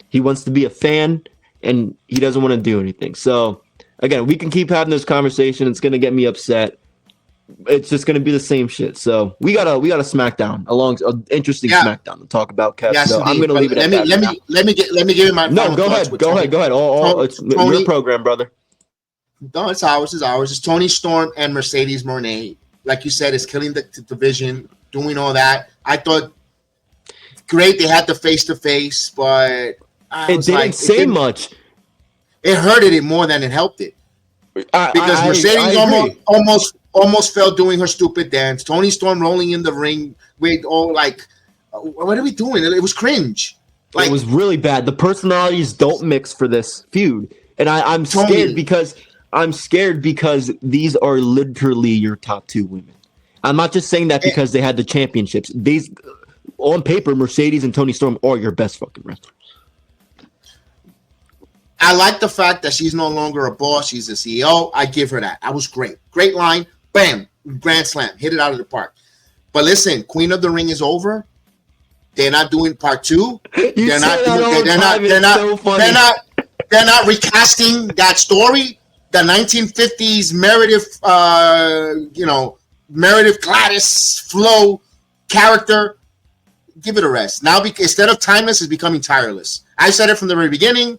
he wants to be a fan and he doesn't want to do anything. So again, we can keep having this conversation. It's going to get me upset. It's just going to be the same shit. So we got a SmackDown, an interesting SmackDown to talk about, Kev. Yes, so I'm going to leave it at that. Let me give you my no. Go ahead. It's Tony, your program, brother. No, it's ours. It's Tony Storm and Mercedes Moné. Like you said, it's killing the division, doing all that. I thought great. They had the face-to-face, but it didn't say much. It hurted it more than it helped it. Because Mercedes almost fell doing her stupid dance. Tony Storm rolling in the ring with what are we doing? It was cringe. It was really bad. The personalities don't mix for this feud, and I'm scared because these are literally your top two women. I'm not just saying that because they had the championships. These on paper, Mercedes and Tony Storm are your best fucking wrestlers. I like the fact that she's no longer a boss. She's a CEO. I give her that. That was great. Great line. Bam. Grand slam. Hit it out of the park. But listen, Queen of the Ring is over. They're not doing part two. They're not recasting that story. The 1950s Meredith Gladys Flo character. Give it a rest. Now, instead of timeless, it's becoming tireless. I said it from the very beginning.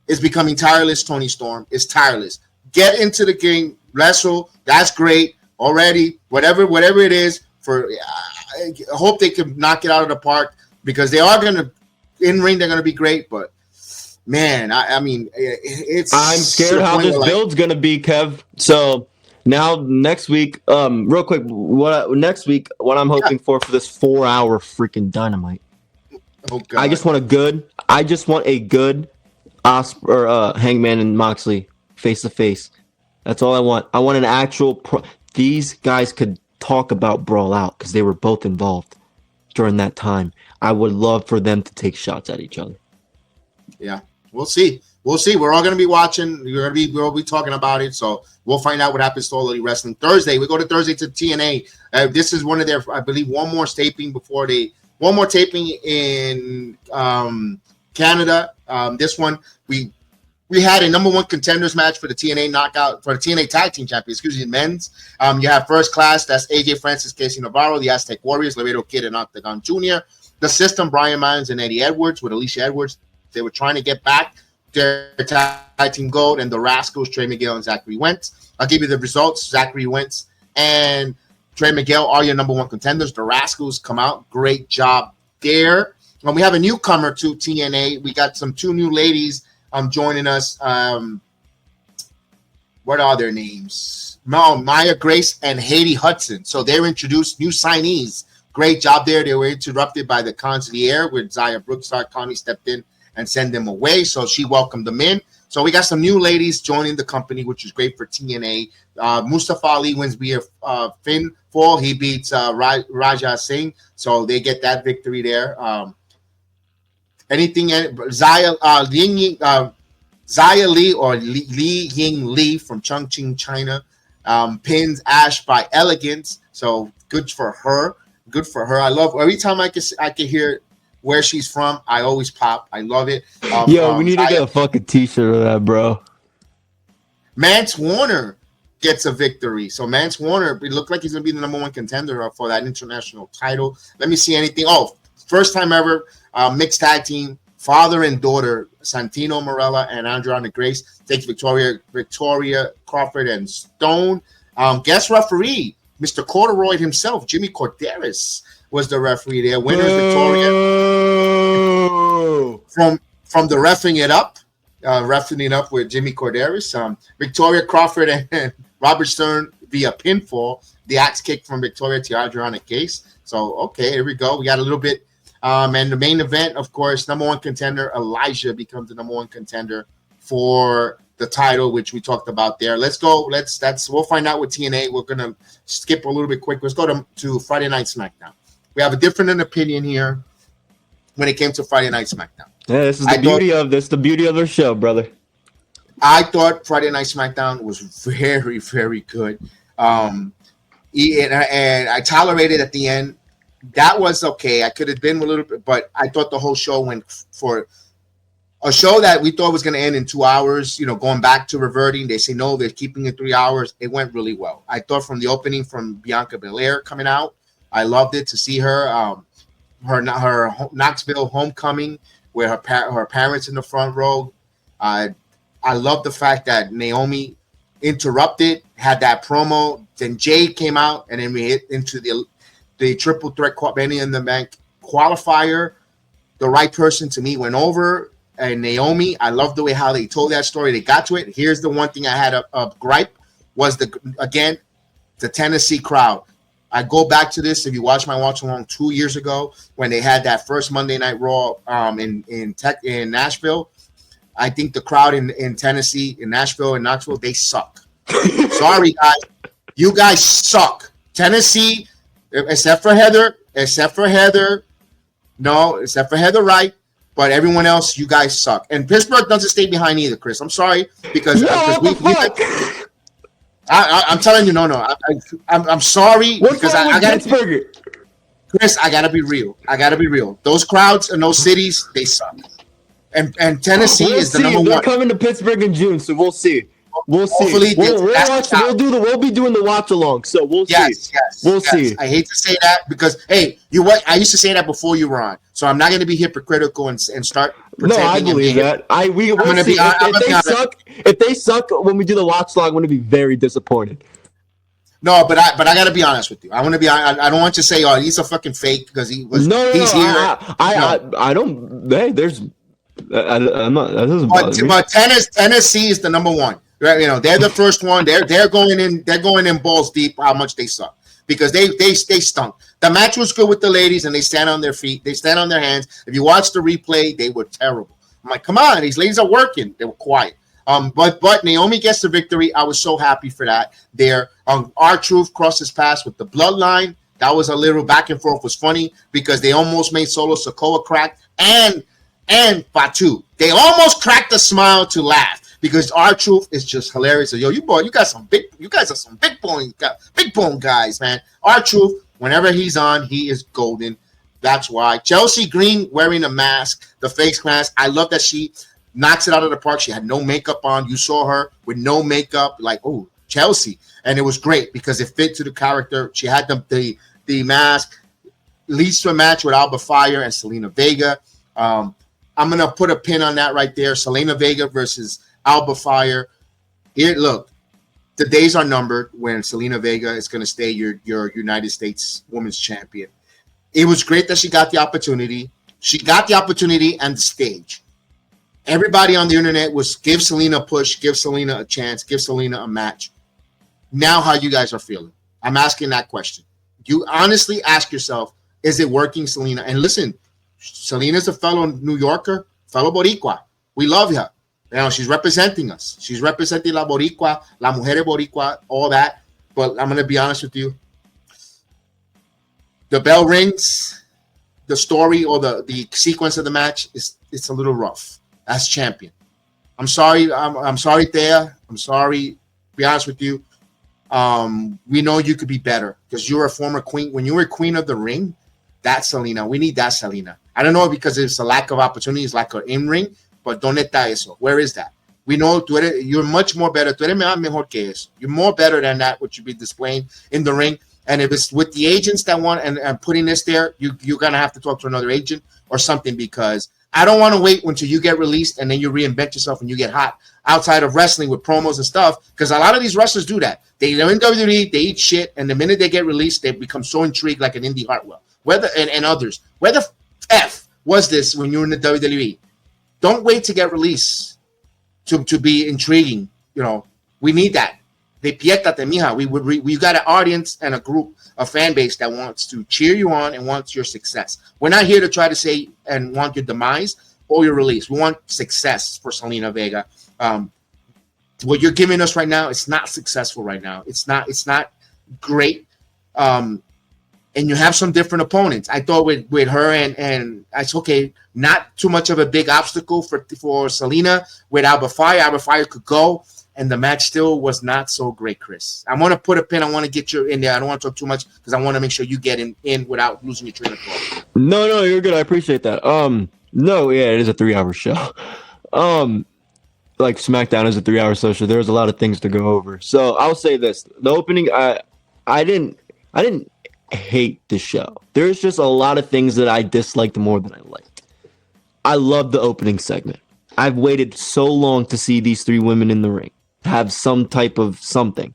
It's becoming tireless. Tony Storm is tireless. Get into the game, wrestle. That's great already. Whatever it is. I hope they can knock it out of the park because they are going to in ring. They're going to be great, but man, I'm scared how this build's going to be, Kev. So now next week, real quick, what I'm hoping for this 4-hour freaking Dynamite. Oh God. I just want a good Hangman and Moxley face to face. That's all I want. I want an actual these guys could talk about Brawl Out because they were both involved during that time. I would love for them to take shots at each other. Yeah, we'll see. We're all going to be watching. We'll be talking about it. So we'll find out what happens to All Elite Wrestling Thursday. We go to Thursday to TNA. This is one of their, I believe, one more taping in Canada. This one we had a number one contenders match for the TNA knockout for the TNA Tag Team Champions. Men's. You have First Class. That's AJ Francis, Casey Navarro, the Aztec Warriors, Laredo Kid, and Octagon Jr. The System, Brian Myers and Eddie Edwards with Alicia Edwards. They were trying to get back their tag team gold, and the Rascals, Trey Miguel and Zachary Wentz. I'll give you the results. Zachary Wentz and Trey Miguel, all your number one contenders. The Rascals come out. Great job there. And we have a newcomer to TNA. We got two new ladies joining us. What are their names? No, Maya Grace and Haiti Hudson. So they're introduced, new signees. Great job there. They were interrupted by the Consigliere with Zaya Brookside. Connie stepped in and sent them away. So she welcomed them in. So we got some new ladies joining the company, which is great for TNA. Mustafa Ali wins via Finn fall. He beats Raja Singh. So they get that victory there. Zaya Lee or Li Ying Lee from Chongqing, China, pins Ash by elegance. So good for her. Good for her. I love every time I can hear where she's from. I always pop. I love it. Yo, we need to get a fucking t-shirt of that, bro. Mance Warner gets a victory. So Mance Warner, it looked like he's gonna be the number one contender for that international title. Let me see anything. Oh, first time ever mixed tag team. Father and daughter, Santino Marella and Andrade Grace, takes Victoria Crawford and Stone. Guest referee, Mr. Corduroy himself, Jimmy Corderas, was the referee there. Winners Victoria from the roughing it up with Jimmy Corderas. Victoria Crawford and Robert Stern via pinfall. The axe kick from Victoria to Adriana Case. So okay, here we go. We got a little bit. And the main event, of course, number one contender, Elijah becomes the number one contender for the title, which we talked about there. Let's go. We'll find out with TNA. We're going to skip a little bit quick. Let's go to Friday Night SmackDown. We have a different opinion here when it came to Friday Night SmackDown. Yeah, this is the beauty of their show, brother. I thought Friday Night SmackDown was very, very good. And I tolerated at the end. That was okay. I could have been a little bit, but I thought the whole show went for a show that we thought was going to end in 2 hours, going back to reverting. They say, no, they're keeping it 3 hours. It went really well. I thought from the opening from Bianca Belair coming out, I loved it to see her, her Knoxville homecoming with her parents in the front row. I love the fact that Naomi interrupted, had that promo. Then Jade came out, and then we hit into the triple threat Money in the Bank qualifier. The right person to me went over, and Naomi. I love the way how they told that story. They got to it. Here's the one thing I had a gripe was the Tennessee crowd. I go back to this. If you watch my watch along 2 years ago when they had that first Monday Night Raw in Nashville, I think the crowd in Tennessee, in Nashville and Knoxville, they suck. Sorry guys, you guys suck. Tennessee. Except for Heather Wright, but everyone else, you guys suck. And Pittsburgh doesn't stay behind either, Chris. I'm sorry because I'm telling you, no. I'm sorry because I got Pittsburgh. Chris, I gotta be real. Those crowds in those cities, they suck. And Tennessee is the number one. They're coming to Pittsburgh in June, so we'll see. We'll see. We'll be doing the watch along, so we'll see. Yes. We'll see. I hate to say that because I used to say that before you were on, so I'm not going to be hypocritical and start. No, I believe that. We'll see. If they suck when we do the watch along, I'm going to be very disappointed. No, but I got to be honest with you. I want to be. I don't want you to say, "Oh, he's a fucking fake" because he was. He's here. I don't. Hey, there's. I'm not. That doesn't bother me. But Tennessee is the number one. Right, they're the first one. They're going in. They're going in balls deep. How much they suck because they stunk. The match was good with the ladies, and they stand on their feet. They stand on their hands. If you watch the replay, they were terrible. I'm like, come on, these ladies are working. They were quiet. But Naomi gets the victory. I was so happy for that. There, R-Truth crosses paths with the Bloodline. That was a little back and forth. Was funny because they almost made Solo Sikoa crack and Fatu. They almost cracked a smile to laugh. Because R-Truth is just hilarious. Yo, you guys are some big bone guys, man. R-Truth, whenever he's on, he is golden. That's why. Chelsea Green wearing a mask, the face mask. I love that she knocks it out of the park. She had no makeup on. You saw her with no makeup, like, oh, Chelsea. And it was great because it fit to the character. She had the mask. Leads to a match with Alba Fire and Selena Vega. I'm going to put a pin on that right there. Selena Vega versus Alba Fire. Here, look, the days are numbered when Selena Vega is going to stay your United States Women's Champion. It was great that she got the opportunity. She got the opportunity and the stage. Everybody on the internet was give Selena a push, give Selena a chance, give Selena a match. Now, how you guys are feeling? I'm asking that question. You honestly ask yourself, is it working, Selena? And listen, Selena's a fellow New Yorker, fellow Boricua. We love her. You know, she's representing us. She's representing la Boricua, la mujer Boricua, all that. But I'm going to be honest with you. The bell rings, the story or the sequence of the match it's a little rough. As champion, I'm sorry. I'm sorry, Thea. I'm sorry. To be honest with you, we know you could be better because you're a former queen. When you were queen of the ring, that's Selena. We need that Selena. I don't know because it's a lack of opportunities, like an in ring. But ¿dónde está eso? Where is that? We know you're much more better. Tú eres mejor que eso. You're more better than that, what you be displaying in the ring. And if it's with the agents that want and putting this there, you're going to have to talk to another agent or something because I don't want to wait until you get released and then you reinvent yourself and you get hot outside of wrestling with promos and stuff because a lot of these wrestlers do that. They're in WWE, they eat shit, and the minute they get released, they become so intrigued like an Indy Hartwell and others. Where the F was this when you were in the WWE? Don't wait to get released to be intriguing. You know, we need that. Despiértate, mija. We got an audience and a group, a fan base that wants to cheer you on and wants your success. We're not here to try to say and want your demise or your release. We want success for Selena Vega. What you're giving us right now, it's not successful right now. It's not great. And you have some different opponents. I thought with her and it's okay, not too much of a big obstacle for Selena with Alba Fire. Alba Fire could go. And the match still was not so great, Chris. I want to put a pin. I want to get you in there. I don't want to talk too much because I want to make sure you get in without losing your train of thought. No, you're good. I appreciate that. No, yeah, it is a 3-hour show. Like SmackDown is a 3-hour show. There's a lot of things to go over. So I'll say this: the opening, I didn't hate the show. There's just a lot of things that I disliked more than I liked. I love the opening segment. I've waited so long to see these three women in the ring have some type of something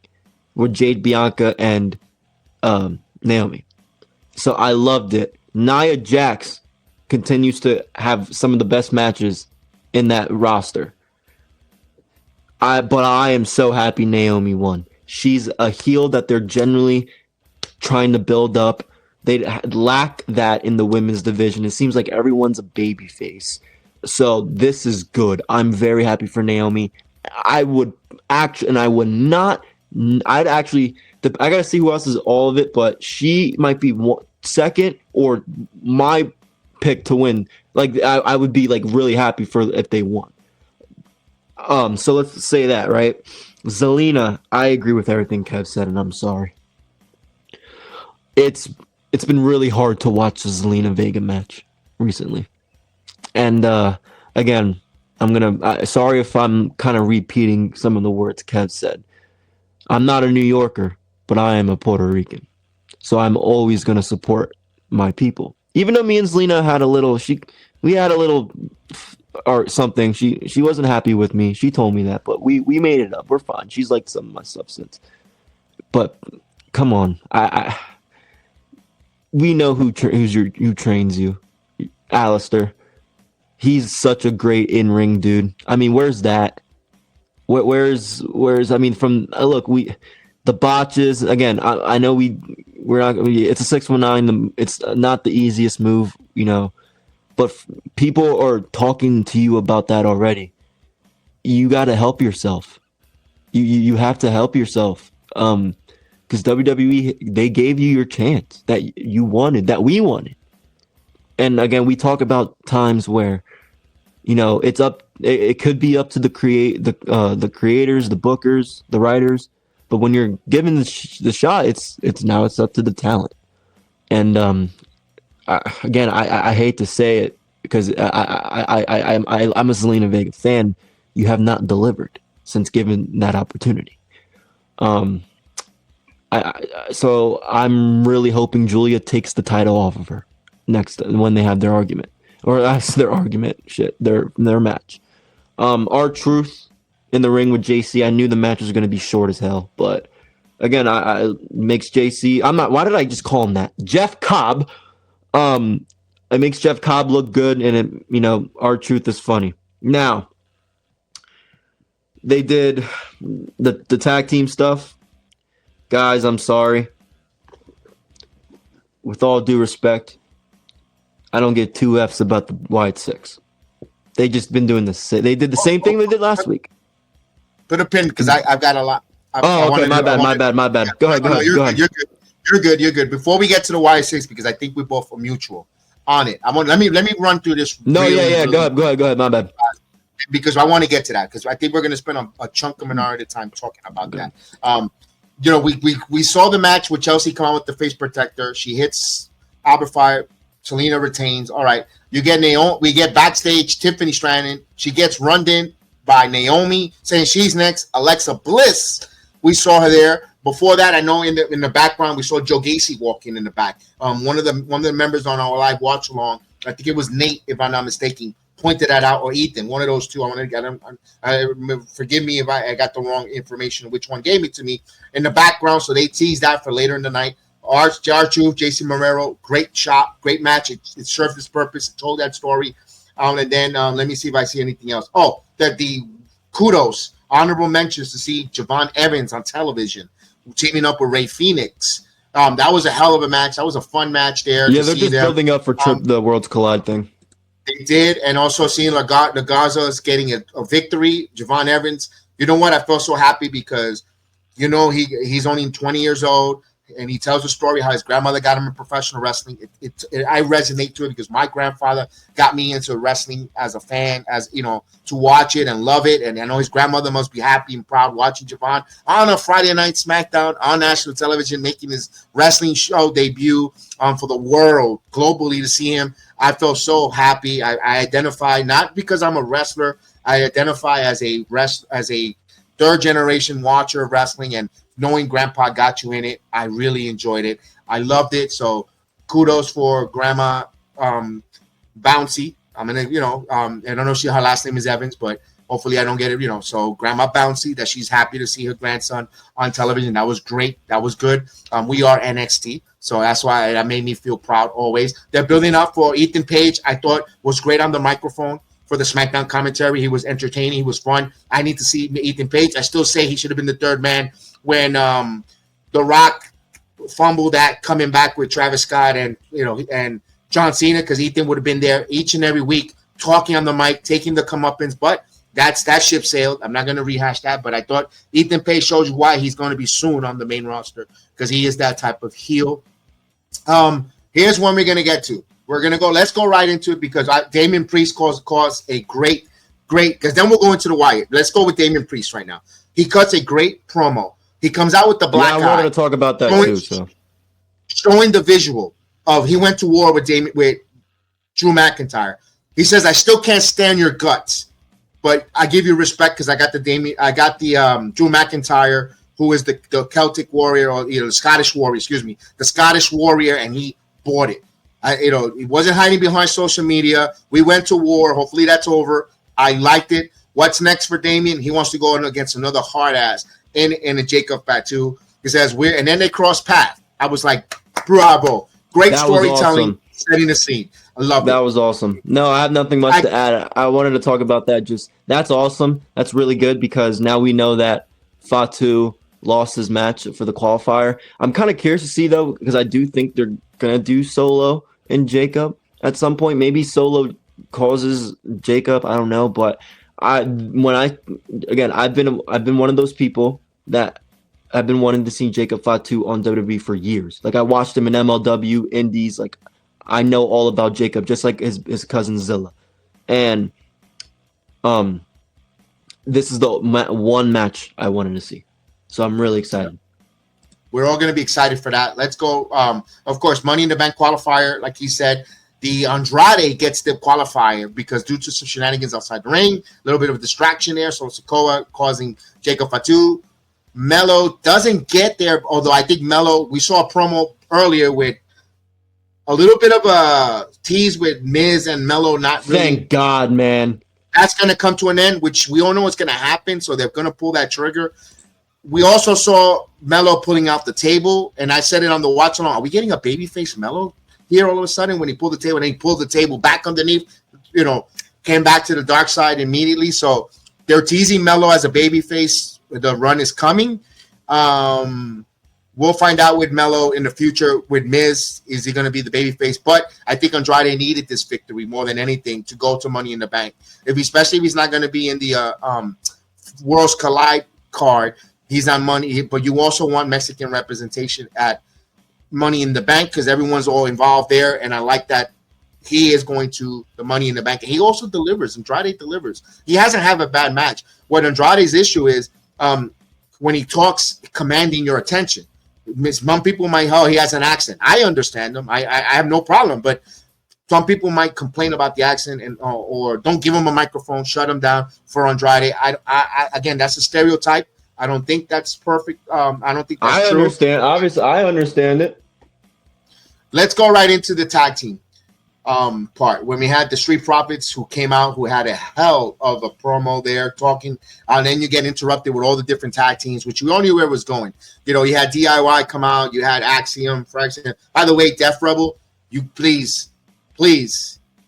with Jade, Bianca, and Naomi. So I loved it. Nia Jax continues to have some of the best matches in that roster. But I am so happy Naomi won. She's a heel that they're generally trying to build up. They lack that in the women's division. It seems like everyone's a babyface. So this is good. I'm very happy for Naomi. I gotta see who else is all of it, but she might be second or my pick to win. Like I would be like really happy for if they won. So let's say that, right? Zelina, I agree with everything Kev said, and I'm sorry. It's been really hard to watch the Zelina Vega match recently. And again, I'm sorry if I'm kind of repeating some of the words Kev said. I'm not a New Yorker, but I am a Puerto Rican. So I'm always going to support my people. Even though me and Zelina had a little or something. She wasn't happy with me. She told me that, but we made it up. We're fine. She's liked some of my stuff since. But come on, we know who trains you, Alistair. He's such a great in-ring dude. I mean, where's that? Where's I mean, from look, the botches again. I know we're not. It's a 619. It's not the easiest move, but people are talking to you about that already. You got to help yourself. You have to help yourself. Because WWE, they gave you your chance that you wanted, that we wanted. And again, we talk about times where, it's up. It could be up to the creators, the bookers, the writers. But when you're given the shot, it's up to the talent. And I hate to say it because I'm a Zelina Vega fan. You have not delivered since given that opportunity. So I'm really hoping Julia takes the title off of her next when they have their argument, or that's their argument. Their match. R-Truth in the ring with JC. I knew the match was going to be short as hell, but again, I makes JC. I'm not. Why did I just call him that? Jeff Cobb. It makes Jeff Cobb look good, and it, R-Truth is funny. Now, they did the tag team stuff. Guys, I'm sorry. With all due respect, I don't get two F's about the Wyatt Six. They just been doing this. They did the same thing they did last week. Put a pin because I've got a lot. Okay, my bad. Go ahead. You're good. Before we get to the Y6, because I think we both are mutual on it. Let me run through this. No, really, Go ahead. My bad. Because I want to get to that because I think we're going to spend a chunk of minority time talking about that. We saw the match with Chelsea come out with the face protector. She hits Albert Fire. Selena retains. All right. You get Naomi. We get backstage Tiffany Stratton. She gets run in by Naomi, saying she's next. Alexa Bliss. We saw her there. Before that, I know in the background we saw Joe Gacy walking in the back. One of the members on our live watch along, I think it was Nate, if I'm not mistaken, pointed that out, or Ethan, one of those two. I want to get him. Forgive me if I got the wrong information. Which one gave it to me in the background? So they teased that for later in the night. R-Truth, Jason Marrero, great shot, great match. It served its purpose. It told that story. And then let me see if I see anything else. Oh, the kudos, honorable mentions to see Javon Evans on television teaming up with Ray Phoenix. That was a hell of a match. That was a fun match there. Yeah, they're just building up for the Worlds Collide thing. They did, and also seeing the Gazas getting a victory. Javon Evans. You know what? I felt so happy because, he's only 20 years old. And he tells the story how his grandmother got him in professional wrestling. I resonate to it because my grandfather got me into wrestling as a fan, to watch it and love it. And I know his grandmother must be happy and proud watching Javon on a Friday night SmackDown on national television, making his wrestling show debut for the world globally to see him. I felt so happy. I identify not because I'm a wrestler. I identify as a third generation watcher of wrestling, and knowing Grandpa got you in it, I really enjoyed it. I loved it. So kudos for Grandma Bouncy. I'm gonna, I don't know her last name is Evans, but hopefully I don't get it. So Grandma Bouncy, that she's happy to see her grandson on television. That was great. That was good. We are NXT, so that's why that made me feel proud always. They're building up for Ethan Page. I thought was great on the microphone. For the SmackDown commentary, he was entertaining. He was fun. I need to see Ethan Page. I still say he should have been the third man when The Rock fumbled that coming back with Travis Scott and John Cena, because Ethan would have been there each and every week talking on the mic, taking the comeuppance. But that ship sailed. I'm not going to rehash that. But I thought Ethan Page shows you why he's going to be soon on the main roster, because he is that type of heel. Here's one we're going to get to. Let's go right into it because Damian Priest caused a great, because then we'll go into the Wyatt. Let's go with Damian Priest right now. He cuts a great promo. He comes out with the black eye. I wanted to talk about that too. So showing the visual of he went to war with Drew McIntyre. He says, "I still can't stand your guts, but I give you respect because I got the Drew McIntyre, who is the Celtic warrior, or the Scottish warrior, the Scottish warrior, and he bought it. He wasn't hiding behind social media. We went to war. Hopefully that's over. I liked it. What's next for Damian? He wants to go against another hard ass in a Jacob Fatu. He says and then they cross paths. I was like, bravo. Great storytelling, awesome. Setting the scene. I love it. That was awesome. No, I have nothing much to add. I wanted to talk about that. That's awesome. That's really good because now we know that Fatu lost his match for the qualifier. I'm kind of curious to see though, because I do think they're gonna do Solo and Jacob at some point. Maybe Solo causes Jacob. I don't know, but I've been one of those people that I've been wanting to see Jacob Fatu on WWE for years. Like I watched him in MLW, Indies. Like I know all about Jacob, just like his cousin Zilla. And this is the one match I wanted to see, so I'm really excited. We're all going to be excited for that. Let's go. Of course, Money in the Bank qualifier, like he said, the Andrade gets the qualifier because due to some shenanigans outside the ring, a little bit of a distraction there. So Sikoa causing Jacob Fatu. Melo doesn't get there, although I think Melo, we saw a promo earlier with a little bit of a tease with Miz and Melo not really. Thank God, man. that's going to come to an end, which we all know what's going to happen. So they're going to pull that trigger. We also saw Melo pulling out the table, and I said it on the watch along. Are we getting a babyface Melo here all of a sudden when he pulled the table? And he pulled the table back underneath, came back to the dark side immediately. So they're teasing Melo as a babyface. The run is coming. We'll find out with Melo in the future. With Miz, is he going to be the babyface? But I think Andrade needed this victory more than anything to go to Money in the Bank. Especially if he's not going to be in the Worlds Collide card. He's on Money, but you also want Mexican representation at Money in the Bank because everyone's all involved there. And I like that he is going to the Money in the Bank. And he also delivers. Andrade delivers. He hasn't had a bad match. What Andrade's issue is when he talks, commanding your attention. Some people might, he has an accent. I understand him. I have no problem. But some people might complain about the accent and or don't give him a microphone, shut him down for Andrade. I again, that's a stereotype. I don't think that's perfect. I don't think that's true. I understand. Obviously, I understand it. Let's go right into the tag team part when we had the Street Profits who came out, who had a hell of a promo there talking, and then you get interrupted with all the different tag teams, which we all knew where it was going. You had DIY come out, you had Axiom, By the way, Def Rebel, you please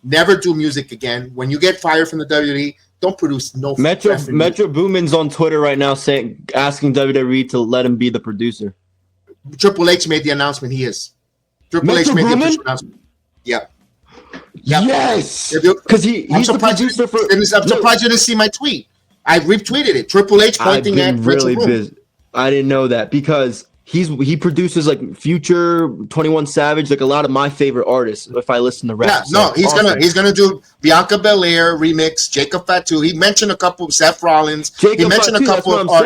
never do music again. When you get fired from the WWE, don't produce no Metro Boomin's on Twitter right now asking WWE to let him be the producer. Triple H made the announcement. He is. Triple H made the official announcement. Yeah. Yep. Yes. Because he's the producer for. I'm surprised you didn't see my tweet. I retweeted it. Triple H pointing at really busy. I didn't know that because he produces like Future, 21 Savage, like a lot of my favorite artists. If I listen to rap, he's gonna do Bianca Belair remix, Jacob Fatu. He mentioned a couple, Seth Rollins. He mentioned a couple of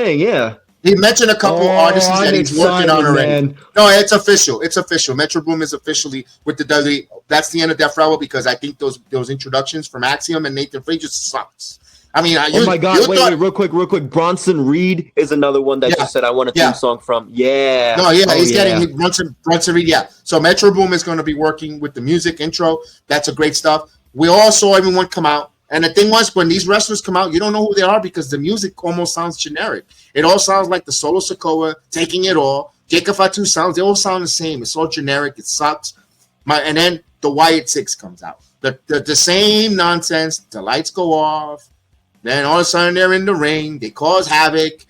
He mentioned a couple artists that he's working on already. Man. No, it's official. It's official. Metro Boom is officially with the WWE. That's the end of Def Rebel because I think those introductions from Axiom and Nathan Free just sucks. I mean, oh my God! Wait, real quick. Bronson Reed is another one that just said I want a theme song from. Yeah. No, he's getting Bronson Reed. Yeah. So Metro Boom is going to be working with the music intro. That's a great stuff. We all saw everyone come out, and the thing was, when these wrestlers come out, you don't know who they are because the music almost sounds generic. It all sounds like the Solo Sikoa taking it all. Jacob Fatu sounds. They all sound the same. It's all generic. It sucks. And then the Wyatt Six comes out. The same nonsense. The lights go off. Then all of a sudden they're in the ring. They cause havoc.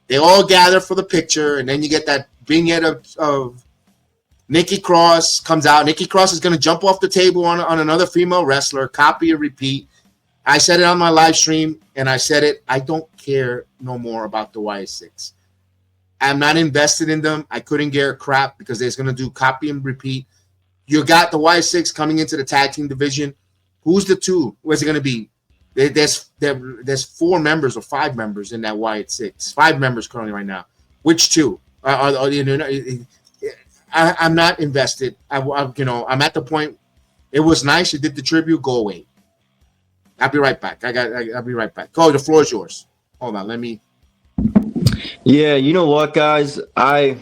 They all gather for the picture. And then you get that vignette of Nikki Cross comes out. Nikki Cross is going to jump off the table on another female wrestler. Copy or repeat. I said it on my live stream, and I said it. I don't care no more about the Wyatt Six. I'm not invested in them. I couldn't get a crap because they're going to do copy and repeat. You got the Wyatt Six coming into the tag team division. Who's the two? Where's it going to be? There's 4 members or 5 members in that Wyatt Six. 5 members currently right now. Which two? I'm not invested. I'm at the point. It was nice. You did the tribute. Go away. I'll be right back. I'll be right back. The floor is yours. Hold on. Let me. Yeah, you know what, guys? I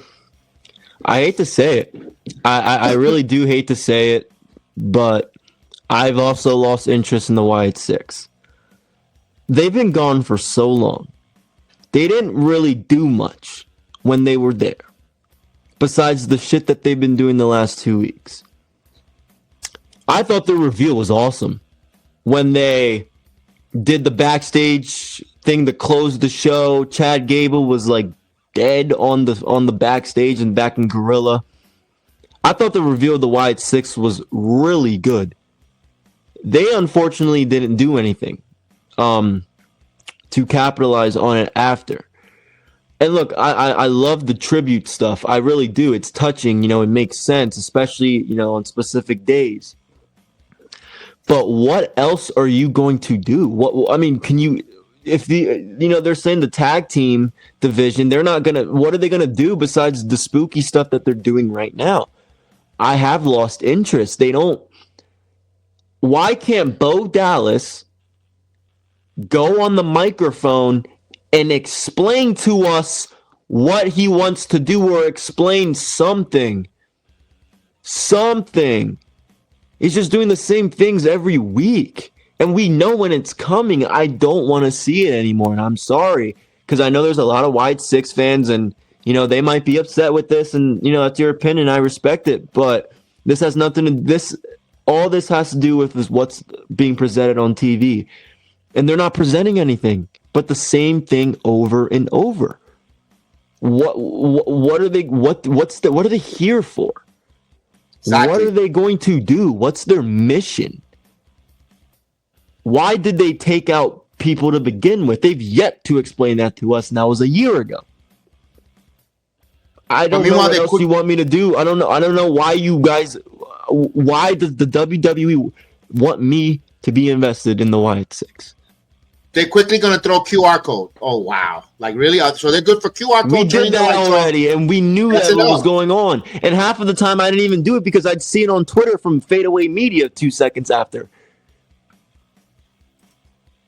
hate to say it. I really do hate to say it, but I've also lost interest in the Wyatt Six. They've been gone for so long. They didn't really do much when they were there, besides the shit that they've been doing the last 2 weeks. I thought the reveal was awesome when they did the backstage thing to close the show. Chad Gable was like dead on the backstage and back in Gorilla. I thought the reveal of the Wyatt Six was really good. They unfortunately didn't do anything to capitalize on it after. And look, I love the tribute stuff. I really do. It's touching, it makes sense, especially, on specific days. But what else are you going to do? Can you, if they're saying the tag team division, what are they going to do besides the spooky stuff that they're doing right now? I have lost interest. Why can't Bo Dallas go on the microphone and explain to us what he wants to do or explain something? He's just doing the same things every week. And we know when it's coming. I don't want to see it anymore, and I'm sorry because I know there's a lot of Wyatt Six fans, and they might be upset with this, and that's your opinion. I respect it, but this has nothing to this. All this has to do with is what's being presented on TV, and they're not presenting anything but the same thing over and over. What are they? What are they here for? Exactly. What are they going to do? What's their mission? Why did they take out people to begin with? They've yet to explain that to us, and that was a year ago. I don't know what else you want me to do. I don't know why you guys. Why does the WWE want me to be invested in the Wyatt Six? They're quickly going to throw QR code. Oh, wow. Like, really? So they're good for QR code? We did that already, and we knew that what was going on. And half of the time, I didn't even do it because I'd see it on Twitter from Fadeaway Media 2 seconds after.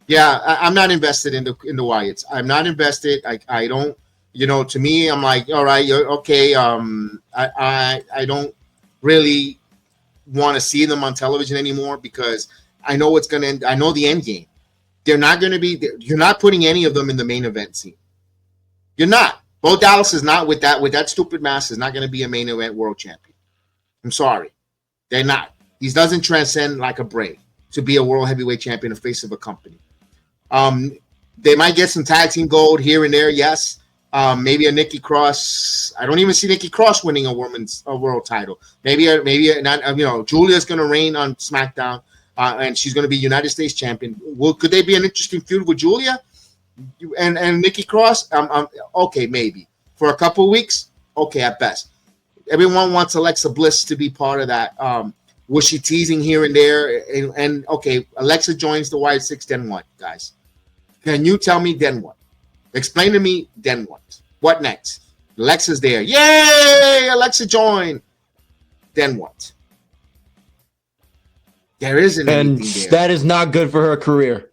Yeah, I'm not invested in the Wyatts. I'm not invested. I don't, to me, I'm like, all right, you're okay. I don't really want to see them on television anymore because I know what's going to end. I know the end game. They're not going to be, you're not putting any of them in the main event scene. You're not. Bo Dallas is not with that stupid mask is not going to be a main event world champion. I'm sorry. They're not. He doesn't transcend like a Bray to be a world heavyweight champion, a face of a company. They might get some tag team gold here and there. Yes. Maybe a Nikki Cross. I don't even see Nikki Cross winning a world title. Maybe not. Julia's going to reign on SmackDown, and she's going to be United States champion. Well, could they be an interesting feud with Julia and Nikki Cross? Okay, maybe for a couple of weeks. Okay, at best. Everyone wants Alexa Bliss to be part of that. Was she teasing here and there? And okay, Alexa joins the Wyatt Six. Then what, guys? Can you tell me then what? Explain to me then what? What next? Alexa's there. Yay! Alexa joined. Then what? There isn't anything there. That is not good for her career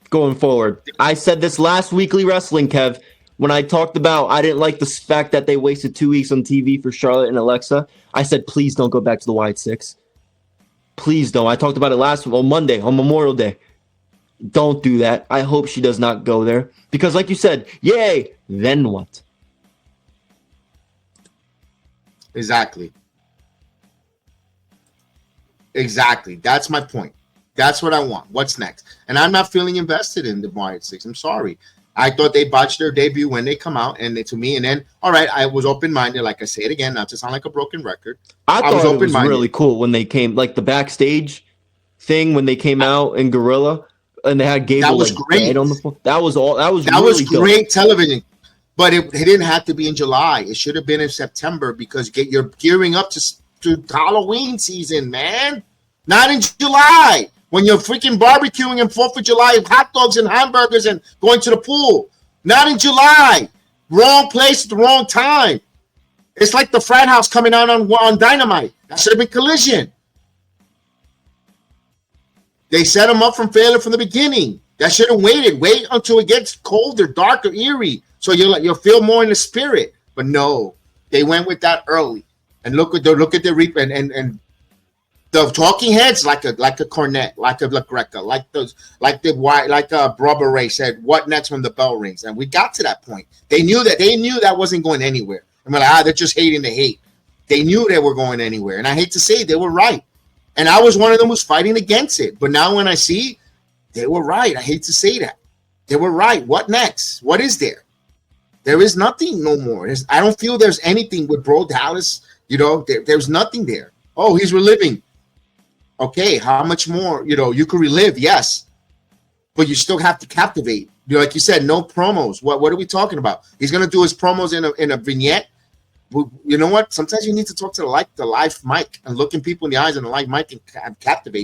going forward. I said this last Weekly Wrestling, Kev, when I talked about I didn't like the fact that they wasted 2 weeks on TV for Charlotte and Alexa. I said, please don't go back to the Wyatt Six. Please don't. I talked about it on Monday, on Memorial Day. Don't do that. I hope she does not go there. Because like you said, yay, then what? Exactly. That's my point. That's what I want. What's next? And I'm not feeling invested in the Wyatt Six. I'm sorry. I thought they botched their debut when they come out, and to me, and then, all right, I was open-minded. Like I say it again, not to sound like a broken record. I thought it was really cool when they came, like the backstage thing when they came out in Gorilla. And they had Gable like great on the phone. That was really great television, but it didn't have to be in July. It should have been in September because you're gearing up to Halloween season, man. Not in July when you're freaking barbecuing and 4th of July, hot dogs and hamburgers and going to the pool. Not in July. Wrong place at the wrong time. It's like the frat house coming out on Dynamite. That should have been Collision. They set them up from failure from the beginning. That should have waited. Wait until it gets colder, darker, eerie, so you'll feel more in the spirit. But no, they went with that early. And look at the reap and the talking heads like a Cornette, like a La Greca, like Barbara Ray said, what next when the bell rings? And we got to that point. They knew that wasn't going anywhere. And we're like, they're just hating the hate. They knew they were going anywhere. And I hate to say it, they were right. And I was one of them who's fighting against it. But now when I see, they were right. I hate to say that. They were right. What next? What is there? There is nothing no more. I don't feel there's anything with Bo Dallas. There's nothing there. Oh, he's reliving. Okay, how much more? You could relive, yes. But you still have to captivate. Like you said, no promos. What are we talking about? He's going to do his promos in a vignette. You know what? Sometimes you need to talk to the live mic and look in people in the eyes and the live mic and captivate.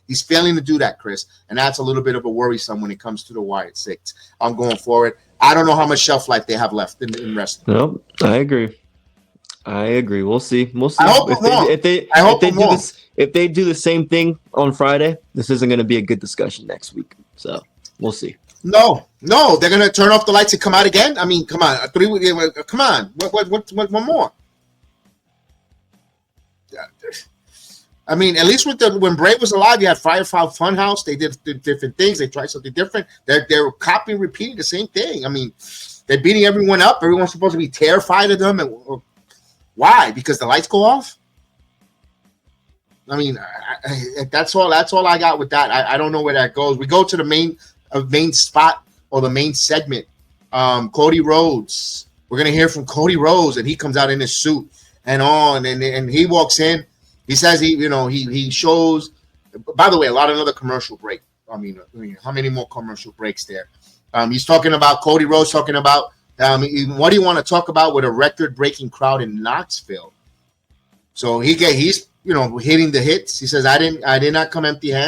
He's failing to do that, Chris. And that's a little bit of a worrisome when it comes to the Wyatt Six. I'm going forward. I don't know how much shelf life they have left in wrestling. No, I agree. We'll see. I hope if they do the same thing on Friday, this isn't going to be a good discussion next week. So we'll see. No, they're gonna turn off the lights and come out again. I mean, come on, come on. What more? I mean, at least when Bray was alive, you had Firefly Funhouse. They did different things. They tried something different. They're copying, repeating the same thing. I mean, they're beating everyone up. Everyone's supposed to be terrified of them. And why? Because the lights go off? I mean, that's all I got with that. I don't know where that goes. We go to the main spot or the main segment. Cody Rhodes. We're gonna hear from Cody Rhodes, and he comes out in his suit and he walks in. He says he shows. By the way, a lot of another commercial break. I mean, how many more commercial breaks there? He's talking about Cody Rhodes talking about what do you want to talk about with a record-breaking crowd in Knoxville? So he's hitting the hits. He says, I did not come empty-handed.